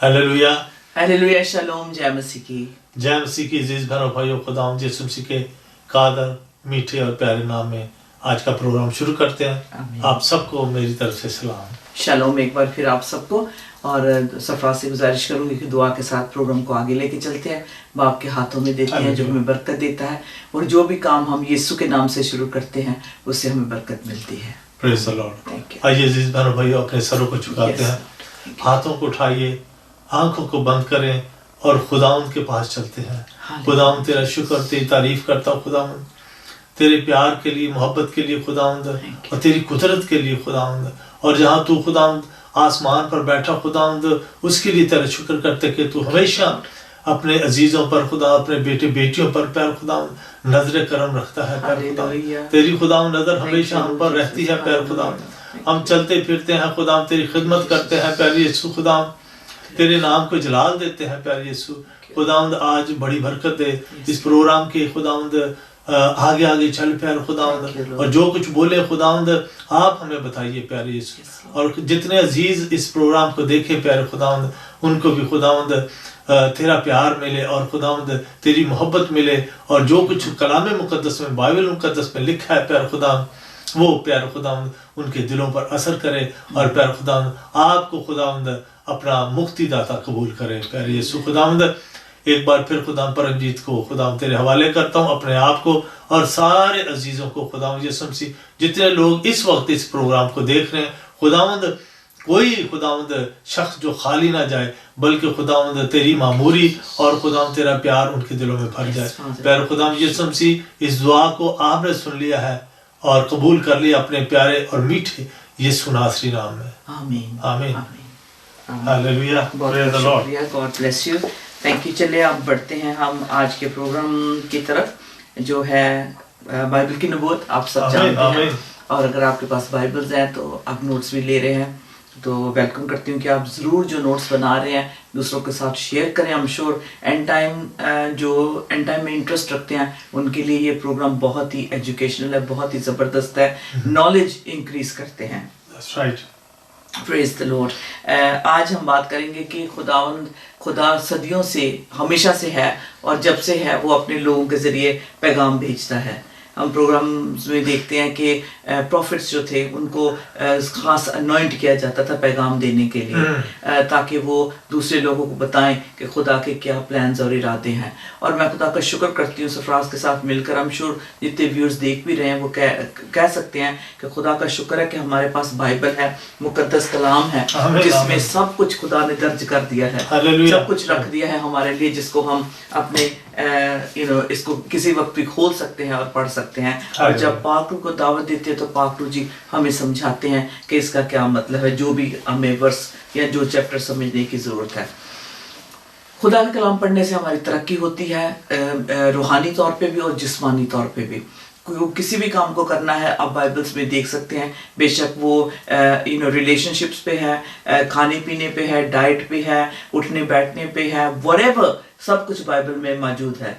Hallelujah. Hallelujah, shalom, जय मसीह की। जय मसीह की अजीज बहनों भाइयों, खुदावंद यीशु मसीह के कादर मीठे और प्यारे नाम में आज का प्रोग्राम शुरू करते हैं। आमीन। आप सबको मेरी तरफ से सलाम। शालोम एक बार फिर आप सबको। और सरफराज से गुजारिश करूंगी कि दुआ के साथ प्रोग्राम को आगे लेके चलते हैं। बाप के हाथों में देते हैं जो हमें बरकत देता है, और जो भी काम हम यीशु के नाम से शुरू करते हैं उससे हमें बरकत मिलती है। Praise the Lord. आइए अजीज बहनों भाइयों, अपने सरों को झुकाते हैं, हाथों को उठाइए, आंखों को बंद करें और खुदावंद के पास चलते हैं। खुदावंद तेरा शुक्र, तेरी तारीफ करता हूँ खुदावंद, तेरे प्यार के लिए, मोहब्बत के लिए खुदावंद, और तेरी कुदरत के लिए खुदावंद। और जहाँ तू खुदावंद आसमान पर बैठा खुदावंद, उसके लिए तेरा शुक्र करते कि तू हमेशा अपने अजीजों पर खुदा, अपने बेटे बेटियों पर प्यार खुदावंद नजर करम रखता है। प्यार खुदावंद तेरी खुदावंद नजर हमेशा हम पर रहती है। प्यार खुदावंद हम चलते फिरते हैं खुदावंद, तेरी खिदमत करते हैं प्यारे यीशु खुदावंद, तेरे नाम को जलाल देते हैं प्यारे यीशु खुदावंद। आज बड़ी बरकत दे इस प्रोग्राम के खुदावंद, आगे आगे चल प्यारे खुदावंद, और जो कुछ बोले खुदावंद आप हमें बताइए प्यारे यीशु। और जितने अजीज इस प्रोग्राम को देखे प्यारे खुदावंद, उनको भी खुदावंद तेरा प्यार मिले और खुदावंद तेरी मोहब्बत मिले, और जो कुछ कलाम मुकद्दस में, बाइबल मुकद्दस में लिखा है प्यारे खुदावंद, वो प्यारे खुदावंद उनके दिलों पर असर करे, और प्यारे खुदावंद आपको खुदावंद अपना मुक्तिदाता कबूल करे प्यारे यीशु खुदावंद। एक बार फिर खुदा परमजीत को खुदावंद तेरे हवाले करता हूँ, अपने आप को और सारे अजीजों को खुदावंद यीशु मसीह। जितने लोग इस वक्त इस प्रोग्राम को देख रहे हैं खुदावंद, कोई खुदावंद शख्स जो खाली ना जाए, बल्कि खुदावंद तेरी मामूरी और खुदावंद तेरा प्यार उनके दिलों में भर जाए। प्यारे खुदावंद यीशु मसीह, इस दुआ को आपने सुन लिया है और कबूल कर लिया अपने प्यारे और मीठे यीशु नासरी नाम में। आमीन आमीन। Hallelujah. Praise the Lord. God bless you. Thank you. चलिए अब बढ़ते हैं हम आज के प्रोग्राम की तरफ, जो है बाइबल की नबूवत। आप सब जानते हैं, और अगर आपके पास बाइबल्स हैं तो आप नोट्स भी ले रहे हैं, तो वेलकम करती हूँ कि आप ज़रूर जो नोट्स बना रहे हैं दूसरों के साथ शेयर करें। हम श्योर एंड टाइम जो एंड टाइम में इंटरेस्ट रखते हैं उनके लिए ये प्रोग्राम बहुत ही एजुकेशनल है, बहुत ही ज़बरदस्त है, नॉलेज इंक्रीज करते हैं। That's right. Praise the Lord. आज हम बात करेंगे कि खुदा सदियों से, हमेशा से है, और जब से है वो अपने लोगों के ज़रिए पैगाम भेजता है। हम प्रोग्राम्स में देखते हैं कि प्रॉफिट्स जो थे उनको खास अनॉइंट किया जाता था पैगाम देने के लिए, ताकि वो दूसरे लोगों को बताएं कि खुदा के क्या प्लान्स और इरादे हैं। और मैं खुदा का शुक्र करती हूँ, सरफराज के साथ मिलकर हम श्योर जितने व्यूअर्स देख भी रहे हैं वो कह सकते हैं कि खुदा का शुक्र है कि हमारे पास बाइबल है, मुकद्दस कलाम है, जिसमें सब कुछ खुदा ने दर्ज कर दिया है, सब कुछ रख दिया है हमारे लिए, जिसको हम अपने इसको किसी वक्त भी खोल सकते हैं और पढ़ सकते हैं। और जब पाक रूह को दावत देते हैं तो पाक रूह जी हमें समझाते हैं कि इसका क्या मतलब है, जो भी हमें वर्स या जो चैप्टर समझने की ज़रूरत है। खुदा का कलाम पढ़ने से हमारी तरक्की होती है, रूहानी तौर पे भी और जिस्मानी तौर पे भी। किसी भी काम को करना है आप बाइबल्स में देख सकते हैं, बेशक वो रिलेशनशिप्स पे है, खाने पीने पे है, डाइट पे है, उठने बैठने पे है, व्हाटएवर, सब कुछ बाइबल में मौजूद है।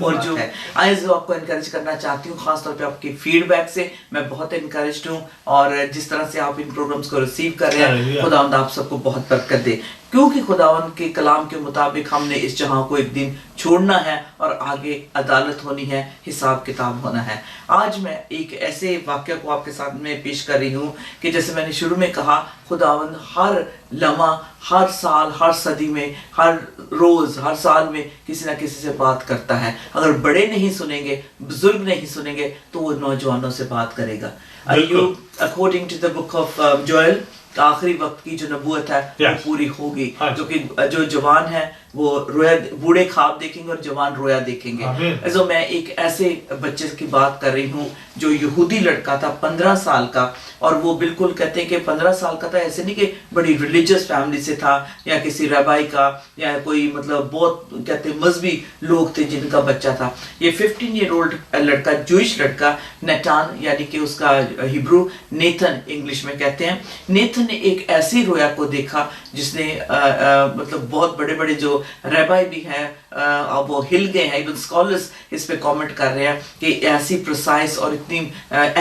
और जो है आज जो आपको इनकरेज करना चाहती हूँ, खासतौर पे आपकी फीडबैक से मैं बहुत इनकरेज्ड हूँ, और जिस तरह से आप इन प्रोग्राम्स को रिसीव कर रहे हैं, खुदावंद आप सबको बहुत बरकत दे, क्योंकि खुदावंद के कलाम के मुताबिक हमने इस जहां को एक दिन छोड़ना है और आगे अदालत होनी है, हिसाब किताब होना है। आज मैं एक ऐसे वाक्य को आपके साथ में पेश कर रही हूँ कि जैसे मैंने शुरू में कहा, खुदावंद हर लम्हा, हर साल, हर सदी में, हर रोज, हर साल में किसी ना किसी से बात करता है। अगर बड़े नहीं सुनेंगे, बुजुर्ग नहीं सुनेंगे, तो वो नौजवानों से बात करेगा। Ayyub, according to the book of Joel, आखिरी वक्त की जो नबूवत है वो पूरी होगी, जो कि जो जवान है वो रोया, बूढ़े ख्वाब देखेंगे और जवान रोया देखेंगे। तो मैं एक ऐसे बच्चे की बात कर रही हूँ जो यहूदी लड़का था, 15 साल का, और वो बिल्कुल कहते हैं कि 15 साल का था, ऐसे नहीं कि बड़ी रिलीजियस फैमिली से था या किसी रबाई का या कोई मतलब बहुत कहते मजहबी लोग थे जिनका बच्चा था। ये 15 ईयर ओल्ड लड़का, जूइश लड़का, नेटान, यानी कि उसका हिब्रू नेथन इंग्लिश में कहते हैं, नेथन ने एक ऐसी रोया को देखा जिसने मतलब बहुत बड़े बड़े जो रबाई भी हैं अब वो हिल गए हैं, इवन स्कॉलर्स इस पे कमेंट कर रहे हैं कि ऐसी प्रिसाइज और इतनी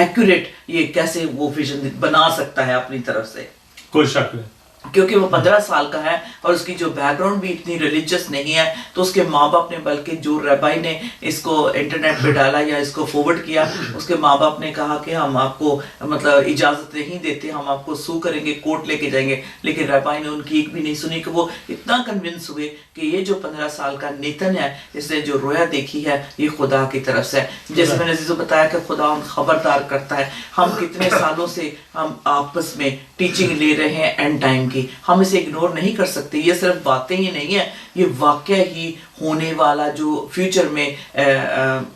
एक्यूरेट ये कैसे वो विजन बना सकता है अपनी तरफ से। कोई शक नहीं। क्योंकि वो 15 साल का है और उसकी जो बैकग्राउंड भी इतनी रिलीजियस नहीं है, तो उसके माँ बाप ने, बल्कि जो रबाई ने इसको इंटरनेट पे डाला या इसको फॉरवर्ड किया, उसके माँ बाप ने कहा कि हम आपको मतलब इजाज़त नहीं देते, हम आपको सू करेंगे, कोर्ट लेके जाएंगे। लेकिन रबाई ने उनकी एक भी नहीं सुनी कि वो इतना कन्विंस हुए कि ये जो 15 साल का नेतन है, इसने जो रोया देखी है, ये खुदा की तरफ से। जैसे मैंने जीजो बताया कि खुदा खबरदार करता है। हम कितने सालों से हम आपस में टीचिंग ले रहे हैं एंड टाइम की, हम इसे इग्नोर नहीं कर सकते। ये सिर्फ बातें ही नहीं है, ये वाकया ही होने वाला जो फ्यूचर में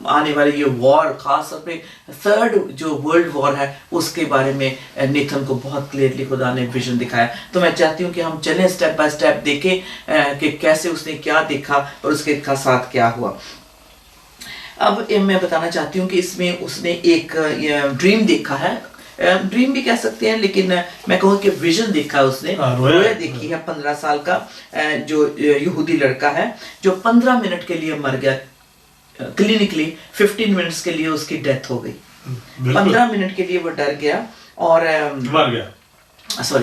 आने वाली ये वॉर, खास तौर पे 3rd जो वर्ल्ड वॉर है, उसके बारे में नेथन को बहुत क्लियरली खुदा ने विजन दिखाया। तो मैं चाहती हूँ कि हम चलें, स्टेप बाय स्टेप देखें कि कैसे उसने क्या देखा और उसके साथ क्या हुआ। अब मैं बताना चाहती हूँ कि इसमें उसने एक ड्रीम देखा है, ड्रीम भी कह सकते हैं, लेकिन मैं कहूँ कि विजन देखा उसने, रोया देखी है। 15 साल का जो यहूदी लड़का है, जो 15 मिनट के लिए मर गया क्लिनिकली, 15 मिनट्स के लिए उसकी डेथ हो गई। 15 मिनट के लिए वो डर गया और मर गया,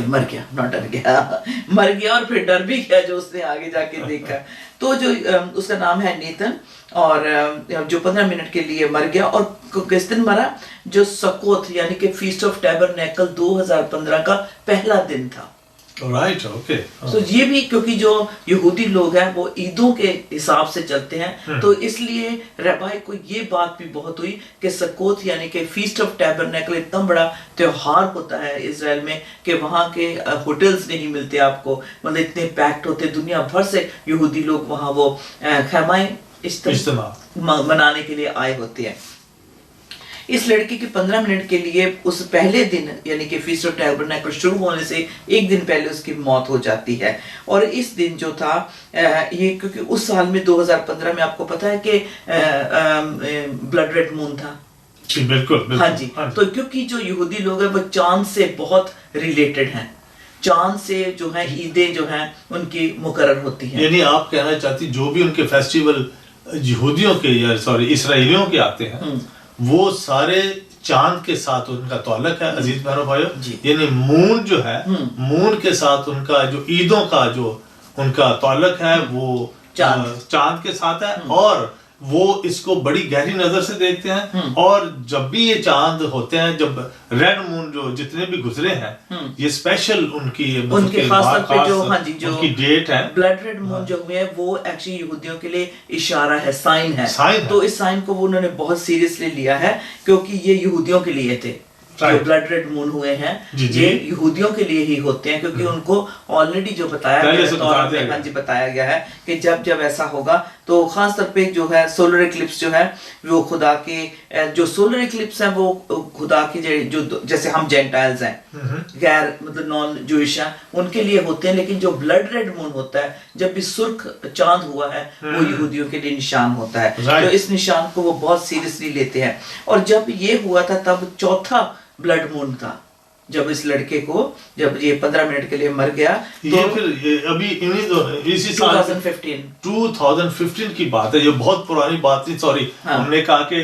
मर गया, नॉट डर गया, मर गया और फिर डर भी गया जो उसने आगे जाके देखा। तो जो उसका नाम है नेतन, और जो 15 मिनट के लिए मर गया। और किस दिन मरा? जो सकोत यानी कि फीस्ट ऑफ टैबरनेकल 2015 का पहला दिन था। Right, okay. तो ये भी, क्योंकि जो यहूदी लोग हैं वो ईदों के हिसाब से चलते हैं, तो इसलिए रबाई को ये बात भी बहुत हुई कि सकोत यानी कि फीस्ट ऑफ टैबरनेकल इतना बड़ा त्योहार होता है इजराइल में कि वहाँ के होटल्स नहीं मिलते आपको, मतलब इतने पैक्ड होते, दुनिया भर से यहूदी लोग वहाँ वो खैमाएं इज्तिमा मनाने के लिए आए होते हैं। इस लड़के की 15 मिनट के लिए उस पहले दिन यानी कि फीस्ट ऑफ टैबरनेकल शुरू होने से एक दिन पहले उसकी मौत हो जाती है। और इस दिन जो था ये, क्योंकि उस साल में 2015 में आपको पता है कि ब्लड रेड मून था। बिल्कुल। हाँ जी। तो क्योंकि जो यहूदी लोग हैं वो चांद से बहुत रिलेटेड हैं, चांद से जो है ईदें जो हैं उनकी मुकर्रर होती हैं। यानी आप कहना चाहती जो भी उनके फेस्टिवल यहूदियों के या इसराइलियों के आते हैं, वो सारे चांद के साथ उनका ताल्लुक है। अजीज बहनों भाइयों, यानी मून जो है, मून के साथ उनका जो ईदों का जो उनका ताल्लुक है वो चांद के साथ है, और वो इसको बड़ी गहरी नजर से देखते हैं। और जब भी ये चांद होते हैं, जब रेड मून जो जितने भी गुजरे हैं, ये स्पेशल उनके खास तौर पे जो उनकी डेट है। ब्लड रेड मून जो हुए हैं वो एक्चुअली यहूदियों के लिए इशारा है, साइन है। तो इस साइन को वो उन्होंने बहुत सीरियसली लिया है, क्योंकि ये यहूदियों के लिए थे। जो ब्लड रेड मून हुए हैं ये यहूदियों के लिए ही होते हैं, क्योंकि उनको ऑलरेडी जो बताया गया है कि जब ऐसा होगा, तो खास तौर पे जो है सोलर इक्लिप्स जो है वो खुदा के जो सोलर इक्लिप्स है वो खुदा की जो जैसे हम जेंटाइल्स हैं, गैर मतलब नॉन जूइश हैं, उनके लिए होते हैं। लेकिन जो ब्लड रेड मून होता है, जब भी सुर्ख चांद हुआ है, वो यहूदियों के लिए निशान होता है। तो इस निशान को वो बहुत सीरियसली लेते हैं। और जब ये हुआ था तब चौथा ब्लड मून था, जब इस लड़के को जब ये 15 मिनट के लिए मर गया। तो ये फिर अभी इसी साल 2015 की बात है, ये बहुत पुरानी बात थी। सॉरी, हमने कहा कि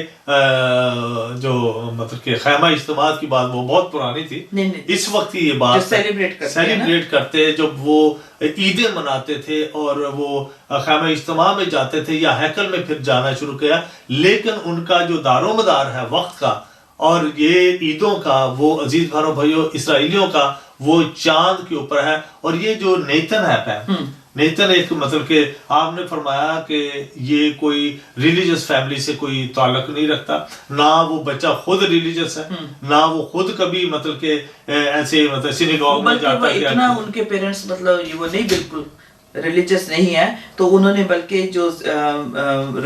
जो मतलब कि खैमा इज्तिमा की बात वो बहुत पुरानी थी। नहीं। इस वक्त ये बात सेलिब्रेट करते जब वो ईदें मनाते थे और वो खैमा इज्तिमा में जाते थे या हैकल में फिर जाना शुरू किया। लेकिन उनका जो दारोमदार है वक्त का और ये ईदों का, वो अजीज भाइयों इसराइलियों का वो चांद के ऊपर है। और ये जो नेतन है पैम, नेतन एक मतलब कि आपने फरमाया कि ये कोई रिलीजियस फैमिली से कोई ताल्लुक नहीं रखता, ना वो बच्चा खुद रिलीजियस है, ना वो खुद कभी मतलब के ऐसे मतलब सिनेगॉग में जाता है। इतना उनके पेरेंट्स मतलब ये वो नहीं बिल्कुल रिलीजियस नहीं है, तो उन्होंने बल्कि जो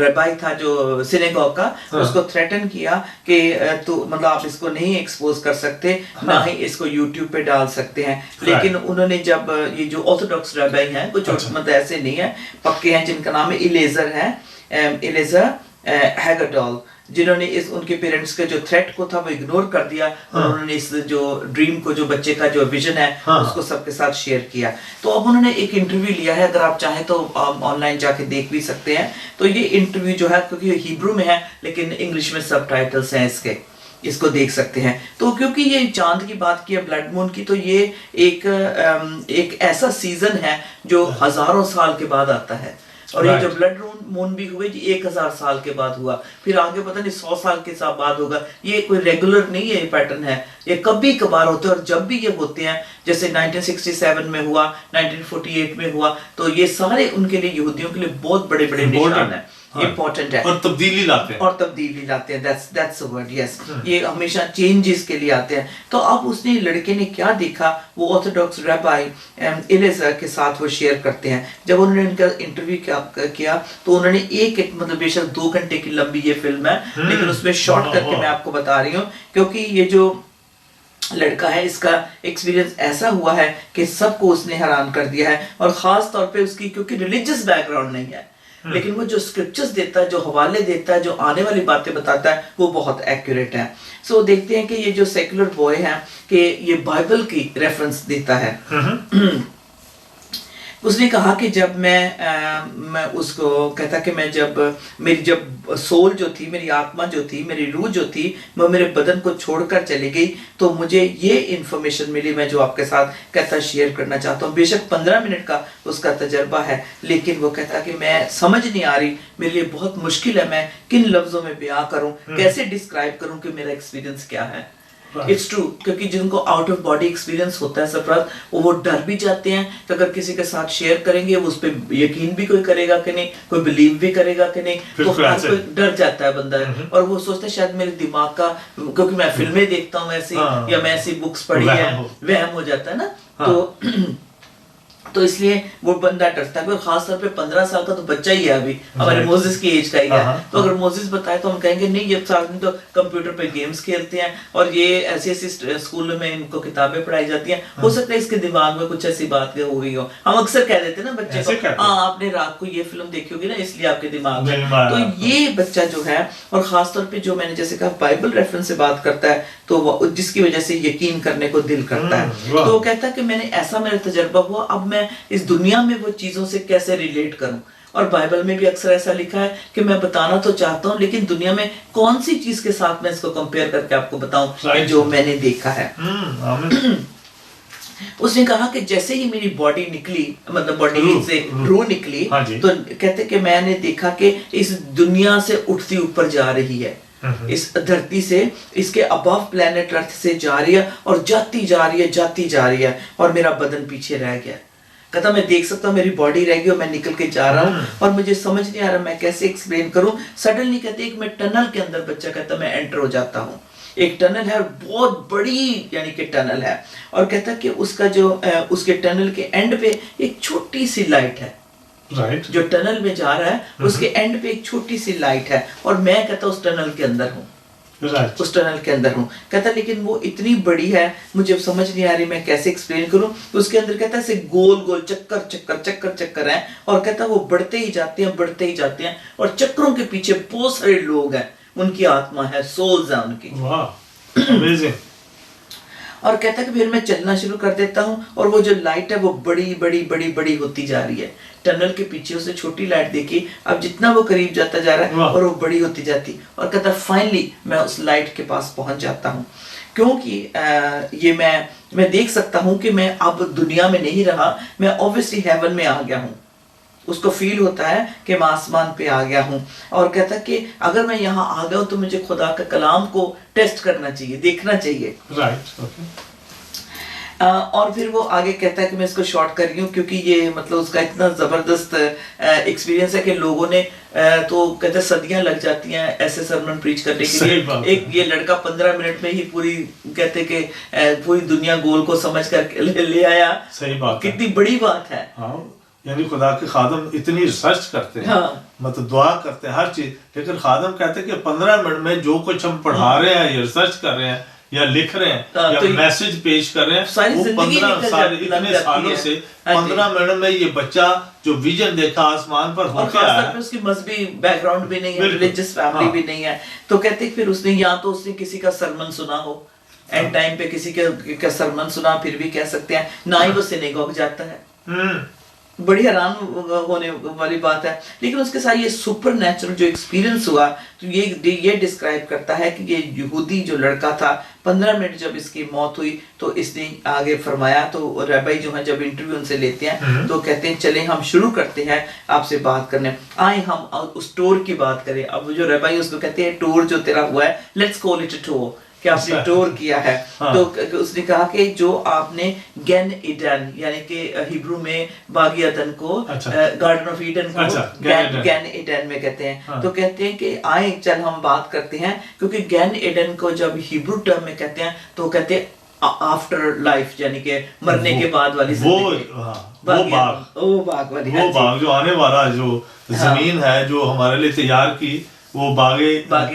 रबाई था जो सिनेगॉग का, उसको थ्रेटन किया कि तो मतलब आप इसको नहीं एक्सपोज कर सकते, ना ही इसको यूट्यूब पे डाल सकते हैं। लेकिन उन्होंने जब ये जो ऑर्थोडॉक्स रबाई हैं, कुछ मतलब ऐसे नहीं है, पक्के हैं, जिनका नाम है इलेजर हैगरडॉल, जिन्होंने इस उनके पेरेंट्स के जो थ्रेट को था वो इग्नोर कर दिया, और उन्होंने इस जो ड्रीम को, जो बच्चे का जो विजन है, उसको सबके साथ शेयर किया। तो अब उन्होंने एक इंटरव्यू लिया है, अगर आप चाहें तो ऑनलाइन जाके देख भी सकते हैं। तो ये इंटरव्यू जो है, क्योंकि हिब्रू में है लेकिन इंग्लिश में सबटाइटल्स हैं इसके, इसको देख सकते हैं। तो क्योंकि ये चांद की बात की है, ब्लड मून की, तो ये एक ऐसा सीजन है जो हजारों साल के बाद आता है। और ये जो ब्लड मून भी हुए जी 1000 साल के बाद हुआ, फिर आगे पता नहीं 100 साल के साथ बाद होगा। ये कोई रेगुलर नहीं है, ये पैटर्न है, ये कभी कभार होते हैं। और जब भी ये होते हैं, जैसे 1967 में हुआ, 1948 में हुआ, तो ये सारे उनके लिए, यहूदियों के लिए बहुत बड़े बड़े निशान है, इम्पोर्टेंट है। और तब्दीली लाते हैं, that's the word, yes। ये हमेशा चेंजेस के लिए आते हैं। तो अब उसने, लड़के ने क्या देखा, वो ऑर्थोडॉक्स रैबाई एलेज़र के साथ वो शेयर करते हैं। जब उन्होंने उनका इंटरव्यू किया तो उन्होंने एक मतलब बेशक 2 घंटे की लंबी ये फिल्म है, लेकिन उसमें शॉर्ट करके मैं आपको बता रही हूँ, क्योंकि ये जो लड़का है इसका एक्सपीरियंस ऐसा हुआ है कि सबको उसने हैरान कर दिया है। और खास तौर पे उसकी, क्योंकि रिलीजियस बैकग्राउंड नहीं है, लेकिन वो जो स्क्रिप्चर्स देता है, जो हवाले देता है, जो आने वाली बातें बताता है, वो बहुत एक्यूरेट है। सो देखते हैं कि ये जो सेकुलर बॉय है कि ये बाइबल की रेफरेंस देता है। उसने कहा कि जब मैं उसको कहता कि मैं जब सोल जो थी, मेरी आत्मा जो थी, मेरी रूह जो थी, वो मेरे बदन को छोड़कर चली गई, तो मुझे ये इन्फॉर्मेशन मिली, मैं जो आपके साथ कहता शेयर करना चाहता हूँ। बेशक 15 मिनट का उसका तजर्बा है, लेकिन वो कहता कि मैं समझ नहीं आ रही, मेरे लिए बहुत मुश्किल है, मैं किन लफ्जों में बयां करूं, कैसे डिस्क्राइब करूं कि मेरा एक्सपीरियंस क्या है। इट्स ट्रू, क्योंकि जिनको आउट ऑफ बॉडी एक्सपीरियंस होता है सरफराज, वो डर भी जाते हैं कि अगर किसी के साथ शेयर करेंगे, वो उस पर यकीन भी कोई करेगा कि नहीं, कोई बिलीव भी करेगा कि नहीं, तो हर कोई डर जाता है बंदा है। और वो सोचता है शायद मेरे दिमाग का, क्योंकि मैं फिल्में देखता हूँ ऐसी, या मैं ऐसी बुक्स पढ़ी है, वहम हो जाता है ना। तो इसलिए वो बंदा डरता है। खास तौर पे 15 साल का तो बच्चा ही है अभी, हमारे मोजिस की एज का ही है। तो अगर मोजिस बताए तो हम कहेंगे नहीं, ये सारा दिन तो कंप्यूटर पे गेम्स खेलते हैं, और ये ऐसी स्कूल में इनको किताबें पढ़ाई जाती हैं, हो सकता है इसके दिमाग में कुछ ऐसी बात हो गई हो। हम अक्सर कह देते हैं ना बच्चे को, हाँ आपने रात को ये फिल्म देखी होगी ना, इसलिए आपके दिमाग में। तो ये बच्चा जो है, और खास तौर पे जो मैंने जैसे कहा बाइबल रेफरेंस से बात करता है, तो जिसकी वजह से यकीन करने को दिल करता है। तो वो कहता है कि मैंने ऐसा मेरा तजर्बा हुआ, अब मैं इस दुनिया में वो चीजों से कैसे रिलेट करूं। और बाइबल में भी अक्सर ऐसा लिखा है कि मैं बताना तो चाहता हूं, लेकिन दुनिया में कौन सी चीज के साथ मैं इसको कंपेयर करके आपको बताऊं जो मैंने देखा है। उसने कहा कि जैसे ही मेरी बॉडी निकली, मतलब बॉडी से रूह निकली, तो कहते कि मैंने देखा कि इस दुनिया से उठती ऊपर जा रही है, इस धरती से, इसके अबव प्लेनेट अर्थ से जा रही है, और जाती जा रही है, और मेरा बदन पीछे रह गया। कहता मैं देख सकता हूँ मेरी बॉडी रह गई और मैं निकल के जा रहा हूँ, और मुझे समझ नहीं आ रहा मैं कैसे एक्सप्लेन करूँ। सडनली कहते एक मैं टनल के अंदर, बच्चा कहता मैं एंटर हो जाता हूँ। एक टनल है, बहुत बड़ी यानी कि टनल है, और कहता कि उसका जो उसके टनल के एंड पे एक छोटी सी लाइट है। जो टनल में जा रहा है उसके एंड पे एक छोटी सी लाइट है, और मैं कहता उस टनल के अंदर हूँ। उस टनल के अंदर हूँ। कहता लेकिन वो इतनी बड़ी है, मुझे समझ नहीं आ रही मैं कैसे एक्सप्लेन करूँ। तो उसके अंदर कहता है गोल गोल चक्कर है, और कहता वो बढ़ते ही जाते हैं, और चक्रों के पीछे बहुत सारे लोग हैं, उनकी आत्मा है, सोल्स है उनकी। अमेजिंग। और कहता है कि फिर मैं चलना शुरू कर देता हूँ, और वो जो लाइट है वो बड़ी होती जा रही है। टनल के पीछे उसने छोटी लाइट देखी, अब जितना वो करीब जाता जा रहा है और वो बड़ी होती जाती, और कहता फाइनली मैं उस लाइट के पास पहुंच जाता हूँ, क्योंकि ये मैं देख सकता हूँ कि मैं अब दुनिया में नहीं रहा, मैं ऑब्वियसली हेवन में आ गया हूँ। उसको फील होता है कि मैं आसमान पे आ गया हूँ, और कहता कि अगर मैं यहाँ आ गया हूँ तो मुझे खुदा का कलाम को टेस्ट करना चाहिए, देखना चाहिए। और फिर वो आगे कहता है कि मैं इसको शॉर्ट कर रही हूँ, क्योंकि ये मतलब उसका इतना ज़बरदस्त एक्सपीरियंस है कि लोगों ने तो कहते सदियां लग जाती हैं ऐसे सरमन प्रीच करने के लिए। एक ये लड़का 15 मिनट में ही पूरी कहते कि पूरी दुनिया गोल को समझ कर ले आया। सही बात, कितनी बड़ी बात है। यानी खुदा के खादम इतनी रिसर्च करते हैं, मतलब दुआ करते हैं हर चीज, लेकिन खादम कहते हैं कि 15 मिनट में जो कुछ हम पढ़ा रहे हैं या रिसर्च कर रहे हैं या लिख रहे हैं या मैसेज पेश कर रहे हैं, वो 15 साल इतने सालों से 15 मिनट में ये बच्चा जो विजन देखा आसमान पर होके आया है। उसकी मजहबी बैकग्राउंड भी नहीं है, रिलीजियस फैमिली भी नहीं है, तो कहते फिर उसने या तो उसने किसी का सरमन सुना हो, एंड टाइम पे किसी का सरमन सुना, फिर भी कह सकते हैं, ना ही वो सिनेगॉग जाता है। बड़ी हैरान होने वाली बात है। लेकिन उसके साथ ये सुपर नेचुरल जो एक्सपीरियंस हुआ, तो ये डिस्क्राइब करता है कि ये यहूदी जो लड़का था, 15 मिनट जब इसकी मौत हुई तो इसने आगे फरमाया, तो रबाई जो है जब इंटरव्यू उनसे लेते हैं तो कहते हैं चले हम शुरू करते हैं आपसे बात करने, आए हम उस टूर की बात करें। अब जो रबाई उसको कहते हैं टूर जो तेरा हुआ है, let's call it a tour, कि आपने टूर किया है। तो उसने कहा कि जो आपने गैन ईडन यानी कि हिब्रू में बागी अदन को, गार्डन ऑफ ईडन को गैन ईडन में कहते हैं। तो कहते हैं कि आए चल हम बात करते हैं, क्योंकि गैन ईडन को जब हिब्रू टर्म में कहते हैं तो कहते हैं आफ्टर लाइफ, यानी कि मरने के बाद वाली जिंदगी, वो बाग जो आने वाला जो जमीन है जो हमारे लिए तैयार की, वो बागे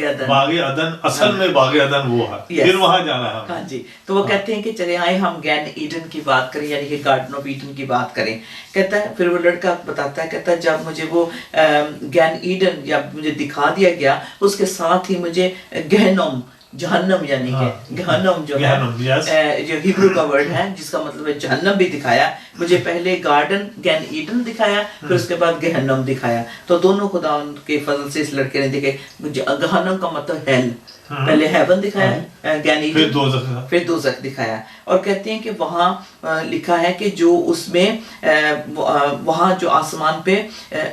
अदन असल में बागे अदन वो है, फिर वहां जाना है। हाँ जी, तो वो कहते हैं कि चले आए हम गैन ईडन की बात करें, यानी कि गार्डन ऑफ ईडन की बात करें। कहता है, फिर वो लड़का बताता है, कहता है जब मुझे वो गैन ईडन या मुझे दिखा दिया गया, उसके साथ ही मुझे गहनम जहन्नम यानी कि गहनम जो है जो हिब्रू का वर्ड है जिसका मतलब है जहन्नम भी दिखाया। मुझे पहले गार्डन गैन ईडन दिखाया, फिर उसके बाद गहनम दिखाया। तो दोनों खुदा के फजल से इस लड़के ने देखे। गहनम का मतलब हेल, पहले हेवन दिखाया गैन ईडन, फिर दोज़ख दिखाया। और कहते हैं कि वहाँ लिखा है कि जो उसमें वहाँ जो आसमान पे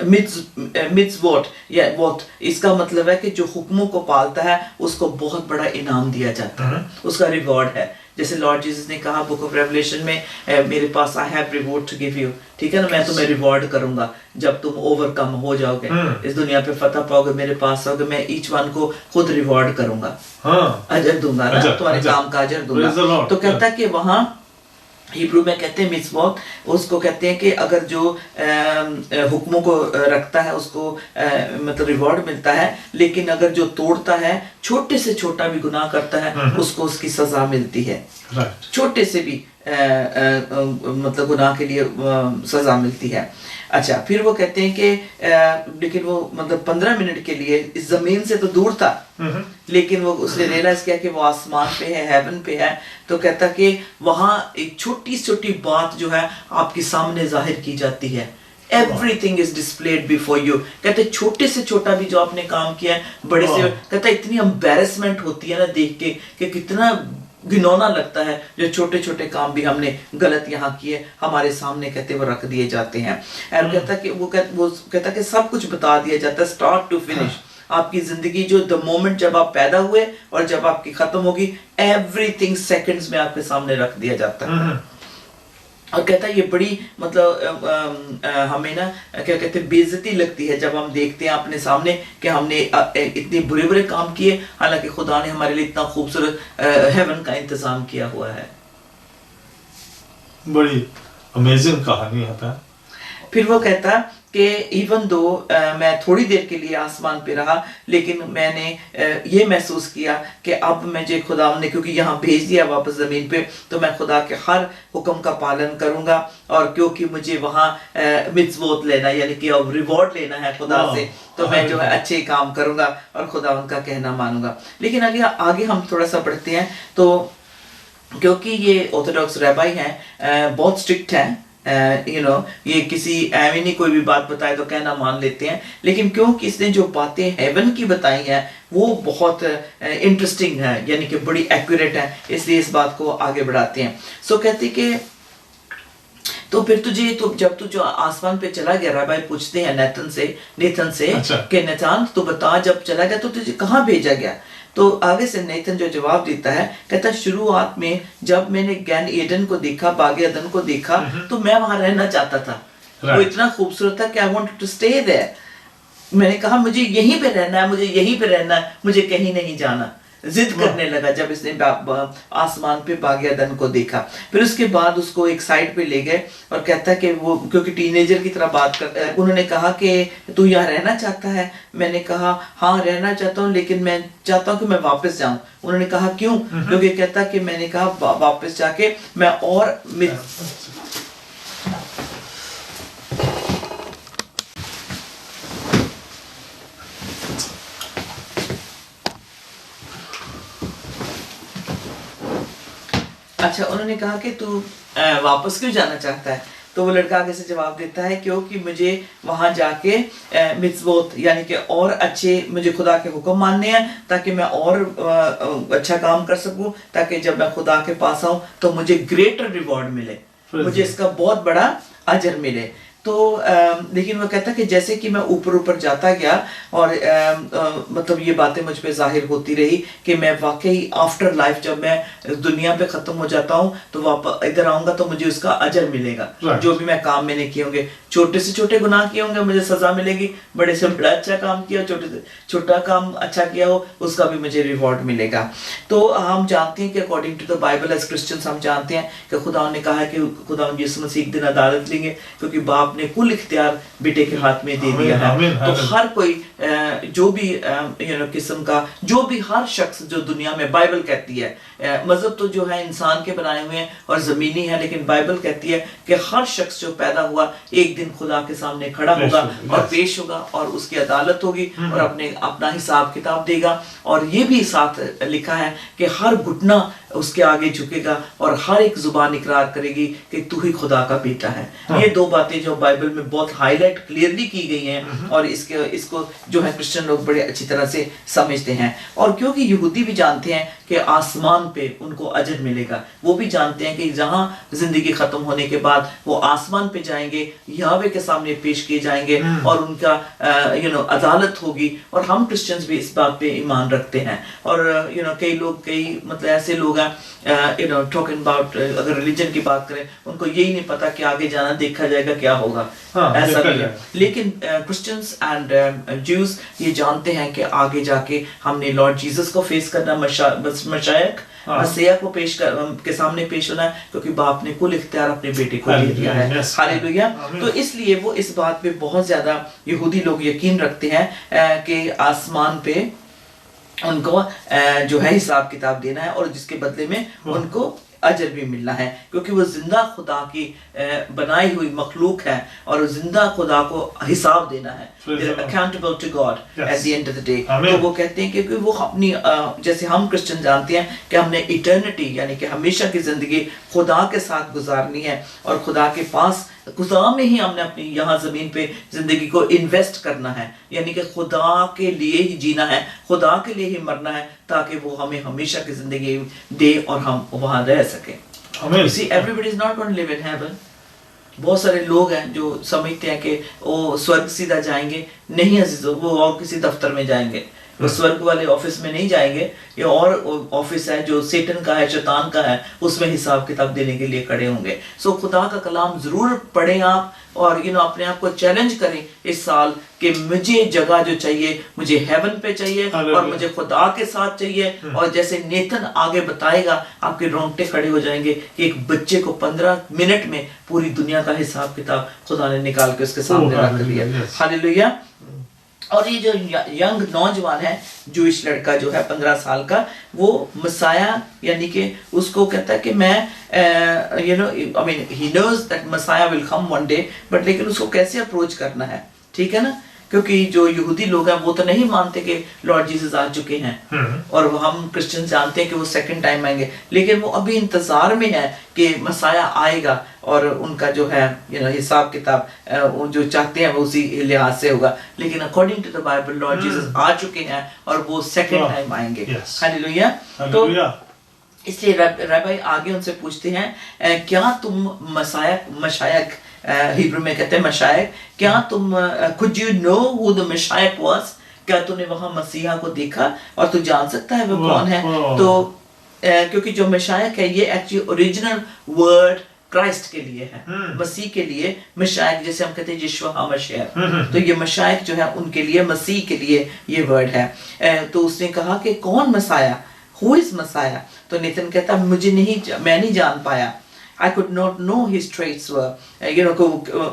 मित्ज़वोट या वोट, इसका मतलब है कि जो हुक्मों को पालता है उसको बहुत बड़ा इनाम दिया जाता है, उसका रिवॉर्ड है। जैसे लॉर्ड जीसस ने कहा बुक ऑफ रेवलेशन में, मेरे पास I have reward to give you, ठीक है ना, मैं तुम्हें रिवॉर्ड करूंगा जब तुम ओवरकम हो जाओगे, इस दुनिया पे फतह पाओगे, मेरे पास आओगे, मैं ईच वन को खुद रिवॉर्ड करूंगा, अजर दूंगा ना, तुम्हारे काम का अजर दूंगा। तो कहता है कि वहाँ हिब्रू में कहते हैं मिtzvot, उसको कहते हैं कि अगर जो हुक्मों को रखता है उसको मतलब रिवॉर्ड मिलता है, लेकिन अगर जो तोड़ता है, छोटे से छोटा भी गुनाह करता है, उसको उसकी सजा मिलती है। छोटे से भी मतलब गुनाह के लिए सजा मिलती है। अच्छा, फिर वो कहते हैं कि लेकिन वो मतलब 15 मिनट के लिए इस जमीन से तो दूर था, लेकिन वो उसने रियलाइज किया कि वो आसमान पे है, हेवन पे है। तो कहता कि वहाँ एक छोटी छोटी बात जो है आपके सामने जाहिर की जाती है, everything is displayed before you. कहते छोटे से छोटा भी जो आपने काम किया है, बड़े से, कहता इतनी एम्बैरेसमेंट होती है ना देख के कि कितना घिनौना लगता है, जो छोटे छोटे काम भी हमने गलत यहाँ किए हमारे सामने कहते वो रख दिए जाते हैं। और कहता कि वो कहता कि सब कुछ बता दिया जाता है स्टार्ट टू फिनिश। आपकी जिंदगी जो द मोमेंट जब आप पैदा हुए और जब आपकी खत्म होगी, एवरीथिंग सेकंड्स में आपके सामने रख दिया जाता है। और कहता है ये बड़ी मतलब हमें ना क्या कहते हैं बेइज्जती लगती है जब हम देखते हैं अपने सामने कि हमने इतने बुरे बुरे काम किए, हालांकि खुदा ने हमारे लिए इतना खूबसूरत हेवन का इंतजाम किया हुआ है। बड़ी अमेजिंग कहानी है। फिर वो कहता कि इवन दो मैं थोड़ी देर के लिए आसमान पे रहा, लेकिन मैंने ये महसूस किया कि अब मुझे खुदा ने क्योंकि यहाँ भेज दिया वापस ज़मीन पे, तो मैं खुदा के हर हुक्म का पालन करूँगा। और क्योंकि मुझे वहाँ मित्ज़वोत लेना यानी कि अब रिवॉर्ड लेना है खुदा से, तो मैं जो है अच्छे काम करूँगा और खुदा उनका कहना मानूंगा। लेकिन आगे हम थोड़ा सा बढ़ते हैं, तो क्योंकि ये ऑर्थोडॉक्स रैबाई हैं, बहुत स्ट्रिक्ट हैं, ये किसी एवं नहीं कोई भी बात बताए तो कहना मान लेते हैं, लेकिन क्योंकि इसने जो बातें हेवन की बताई हैं वो बहुत इंटरेस्टिंग है, यानी कि बड़ी एक्यूरेट है, इसलिए इस बात को आगे बढ़ाते हैं। सो कहते कि तो फिर तुझे तो जब तू जो आसमान पे चला गया, रबाई पूछते हैं नेथन से कि नेथान तो बता जब चला गया तो तुझे कहाँ भेजा गया। तो आगे से नेथन जो जवाब देता है, कहता शुरुआत में जब मैंने गैन ईडन को देखा, बागे अदन को देखा, तो मैं वहां रहना चाहता था। वो इतना खूबसूरत था कि I wanted to stay there. मैंने कहा मुझे यहीं पे रहना है, मुझे यहीं पे रहना है, मुझे कहीं नहीं जाना। जिद करने लगा जब इसने आसमान पे बागे अदन को देखा। फिर उसके बाद उसको एक साइड पे ले गए और कहता कि वो क्योंकि टीनेजर की तरह बात कर, उन्होंने कहा कि तू यहाँ रहना चाहता है। मैंने कहा हाँ रहना चाहता हूँ, लेकिन मैं चाहता हूँ कि मैं वापस जाऊँ। उन्होंने कहा क्यों? क्योंकि कहता कि मैंने कहा वापस जाके मैं और अच्छा, उन्होंने कहा कि तू वापस क्यों जाना चाहता है? तो वो लड़का आगे से जवाब देता है क्योंकि मुझे वहां जाके मिtzvot यानी कि और अच्छे मुझे खुदा के हुक्म मानने हैं ताकि मैं और अच्छा काम कर सकूं, ताकि जब मैं खुदा के पास आऊं तो मुझे ग्रेटर रिवॉर्ड मिले, मुझे इसका बहुत बड़ा अजर मिले। तो लेकिन वो कहता कि जैसे कि मैं ऊपर ऊपर जाता गया और मतलब ये बातें मुझ पे जाहिर होती रही कि मैं वाकई आफ्टर लाइफ जब मैं दुनिया पे ख़त्म हो जाता हूँ तो वापस इधर आऊँगा तो मुझे उसका अजर मिलेगा। जो भी मैं काम मैंने किए होंगे, छोटे से छोटे गुनाह किए होंगे मुझे सज़ा मिलेगी, बड़े से बड़ा अच्छा काम किया, छोटे से छोटा काम अच्छा किया हो उसका भी मुझे रिवॉर्ड मिलेगा। तो हम जानते हैं कि according to the Bible as Christians हम जानते हैं कि खुदा ने कहा है कि खुदा यीशु मसीह एक दिन अदालत लेंगे क्योंकि बाप ने कुल इख्तियार बेटे के हाथ में दे दिया है। तो हर कोई जो भी किस्म का जो भी हर शख्स जो दुनिया में, बाइबल कहती है मजहब तो जो है इंसान के बनाए हुए हैं और ज़मीनी है, लेकिन बाइबल कहती है कि हर शख्स जो पैदा हुआ एक दिन खुदा के सामने खड़ा होगा और पेश होगा और उसकी अदालत होगी और अपना हिसाब किताब देगा। और ये भी साथ लिखा है कि हर घुटना उसके आगे झुकेगा और हर एक जुबान इकरार करेगी कि तू ही खुदा का बेटा है। ये दो बातें जो बाइबल में बहुत हाईलाइट क्लियरली की गई हैं और इसको जो है क्रिश्चियन लोग बड़े अच्छी तरह से समझते हैं। और क्योंकि यहूदी भी जानते हैं कि आसमान पे उनको अजर मिलेगा, वो भी जानते हैं कि जहाँ जिंदगी खत्म होने के बाद वो आसमान पे जाएंगे, यहोवा के सामने पेश किए जाएंगे और उनका अदालत होगी। और हम क्रिश्चियंस भी इस बात पे ईमान रखते हैं। और कई मतलब ऐसे लोग हैं टॉकिंग अबाउट, अगर रिलीजन की बात करें उनको यही नहीं पता कि आगे जाना देखा जाएगा क्या होगा। ऐसा नहीं है, लेकिन क्रिश्चियंस एंड ज्यूज ये जानते हैं कि आगे जाके हमने लॉर्ड जीसस को फेस करना, मशायक मसीहा को के सामने पेश होना है क्योंकि बाप ने कुल इख्तियार अपने बेटे को दे दिया है। हालेलुया। तो इसलिए वो इस बात पे बहुत ज्यादा यहूदी लोग यकीन रखते हैं कि आसमान पे उनको जो है हिसाब किताब देना है और जिसके बदले में उनको अजर भी मिलना है, क्योंकि वो जिंदा खुदा की बनाई हुई मखलूक है और जिंदा खुदा को हिसाब देना है, accountable to God at the end of the day। तो वो कहते हैं कि वो अपनी जैसे हम क्रिश्चियन जानते हैं कि हमने इटर्निटी यानी कि हमेशा की जिंदगी खुदा के साथ गुजारनी है और खुदा के पास, खुदा में ही हमने अपनी यहाँ जमीन पे जिंदगी को इन्वेस्ट करना है, यानी कि खुदा के लिए ही जीना है, खुदा के लिए ही मरना है ताकि वो हमें हमेशा की जिंदगी दे और हम वहाँ रह सके। You see, everybody is not going to live in heaven। बहुत सारे लोग हैं जो समझते हैं कि वो स्वर्ग सीधा जाएंगे। नहीं अजीजों, वो और किसी दफ्तर में जाएंगे, वो स्वर्ग वाले ऑफिस में नहीं जाएंगे। ये और ऑफिस है जो सेटन का है, शैतान का है, उसमें हिसाब किताब देने के लिए खड़े होंगे। सो खुदा का कलाम जरूर पढ़ें आप और अपने आप को चैलेंज करें इस साल कि मुझे जगह जो चाहिए, मुझे हेवन पे चाहिए और मुझे खुदा के साथ चाहिए। और जैसे नेथन आगे बताएगा, आपके रोंगटे खड़े हो जाएंगे कि एक बच्चे को 15 मिनट में पूरी दुनिया का हिसाब किताब खुदा ने निकाल के उसके सामने रख दिया। हालेलुया। और ये जो यंग नौजवान है, जूइश लड़का जो है 15 साल का, वो मसाया यानी कि उसको कहता है कि मैं he knows that Messiah will come one day, but लेकिन उसको कैसे अप्रोच करना है, ठीक है ना? क्योंकि जो यहूदी लोग हैं वो तो नहीं मानते कि लॉर्ड जीसस आ चुके हैं और हम क्रिश्चियन जानते हैं कि वो सेकंड टाइम आएंगे, लेकिन वो अभी इंतजार में है कि मसाया आएगा और उनका जो है हिसाब किताब वो जो चाहते हैं वो उसी लिहाज से होगा। लेकिन according to the Bible Lord Jesus आ चुके हैं और वो सेकंड टाइम आएंगे। हालेलुया। तो इसलिए रब्बाई आगे उनसे पूछते हैं, क्या तुम मशायक हिब्रू में कहते हैं मशायक, क्या तुम could you know who the Messiah was? क्या तूने वहां मसीहा को देखा और तू जान सकता है वो कौन है? तो क्योंकि जो मशायक है ये एक्चुअली ओरिजिनल वर्ड क्राइस्ट के लिए है, मसीह के लिए। मशायक जैसे हम कहते हैं यीशु मसीह, तो ये मशायक जो है उनके लिए, मसीह के लिए ये वर्ड है। तो उसने कहा कि कौन मसाया, हु इज मसाया? तो नेथन कहता मैं नहीं जान पाया। I could not know his traits were,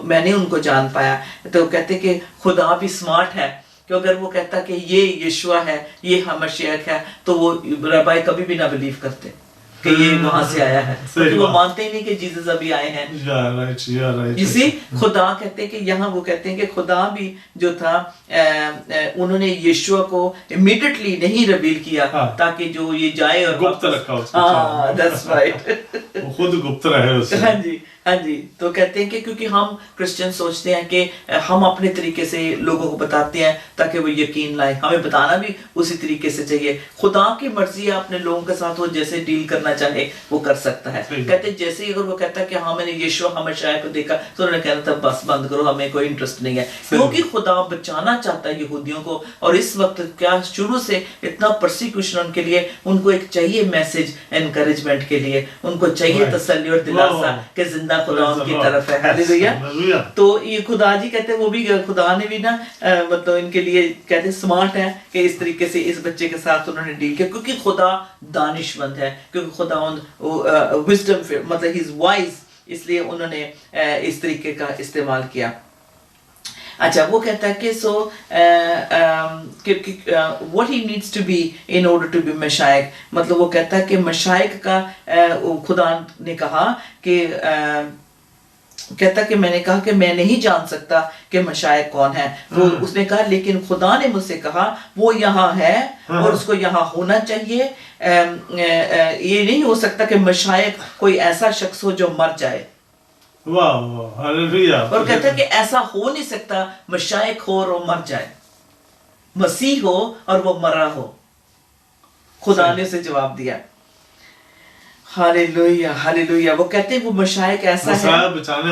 मैंने उनको जान पाया। तो कहते कि खुदा भी स्मार्ट है कि अगर वो कहता कि ये यीशुआ है, ये मसीह है, तो वो रब्बाई कभी भी ना बिलीव करते कि ये वहां से आया है, क्योंकि वो मानते ही नहीं कि जीसस अभी आए हैं। इसी खुदा कहते हैं कि यहाँ वो कहते हैं कि खुदा भी जो था उन्होंने यीशुआ को इमीडिएटली नहीं रिवील किया ताकि जो ये जाए और गुप्त रखा उसको। That's right. वो खुद गुप्त रहे उससे। हाँ जी। हाँ जी, तो कहते हैं कि क्योंकि हम क्रिश्चियन सोचते हैं कि हम अपने तरीके से लोगों को बताते हैं ताकि वो यकीन लाए, हमें बताना भी उसी तरीके से चाहिए। खुदा की मर्जी है अपने लोगों के साथ, वो जैसे डील करना चाहे वो कर सकता है। कहते हैं जैसे ही अगर वो कहता है कि हाँ मैंने यीशु हमेशा को देखा, तो उन्होंने कहना था बस बंद करो, हमें कोई इंटरेस्ट नहीं है, क्योंकि खुदा बचाना चाहता है यहूदियों को। और इस वक्त क्या शुरू से इतना परसिक्यूशन उनके लिए, उनको एक चाहिए मैसेज एनकरेजमेंट के लिए, उनको चाहिए तसल्ली और दिलासा कि जिंदा खुदा उनकी तरफ है। हालेलुया। तो ये खुदा जी कहते हैं, वो भी खुदा ने भी ना मतलब इनके लिए कहते हैं स्मार्ट है कि इस तरीके से इस बच्चे के साथ उन्होंने डील किया, क्योंकि खुदा दानिशमंद है, क्योंकि खुदा विजडम मतलब ही इज वाइज, इसलिए उन्होंने इस तरीके का इस्तेमाल किया। अच्छा, वो कहता है कि so what he needs to be in order to be मशाइक, मतलब वो कहता है कि मशाइक का खुदा ने कहा कि कहता कि मैंने कहा कि मैं नहीं जान सकता कि मशाइक कौन है। तो उसने कहा लेकिन खुदा ने मुझसे कहा वो यहाँ है और उसको यहाँ होना चाहिए। ये नहीं हो सकता कि मशाइक कोई ऐसा शख्स हो जो मर जाए। वाह, हालेलुया। और कहता है कि ऐसा हो नहीं सकता मशाइक हो और वो मर जाए, मसीह हो और वो मरा हो। खुदा ने उसे जवाब दिया। Hallelujah, hallelujah. वो कहते हैं वो मशाइक ऐसा है, बचाने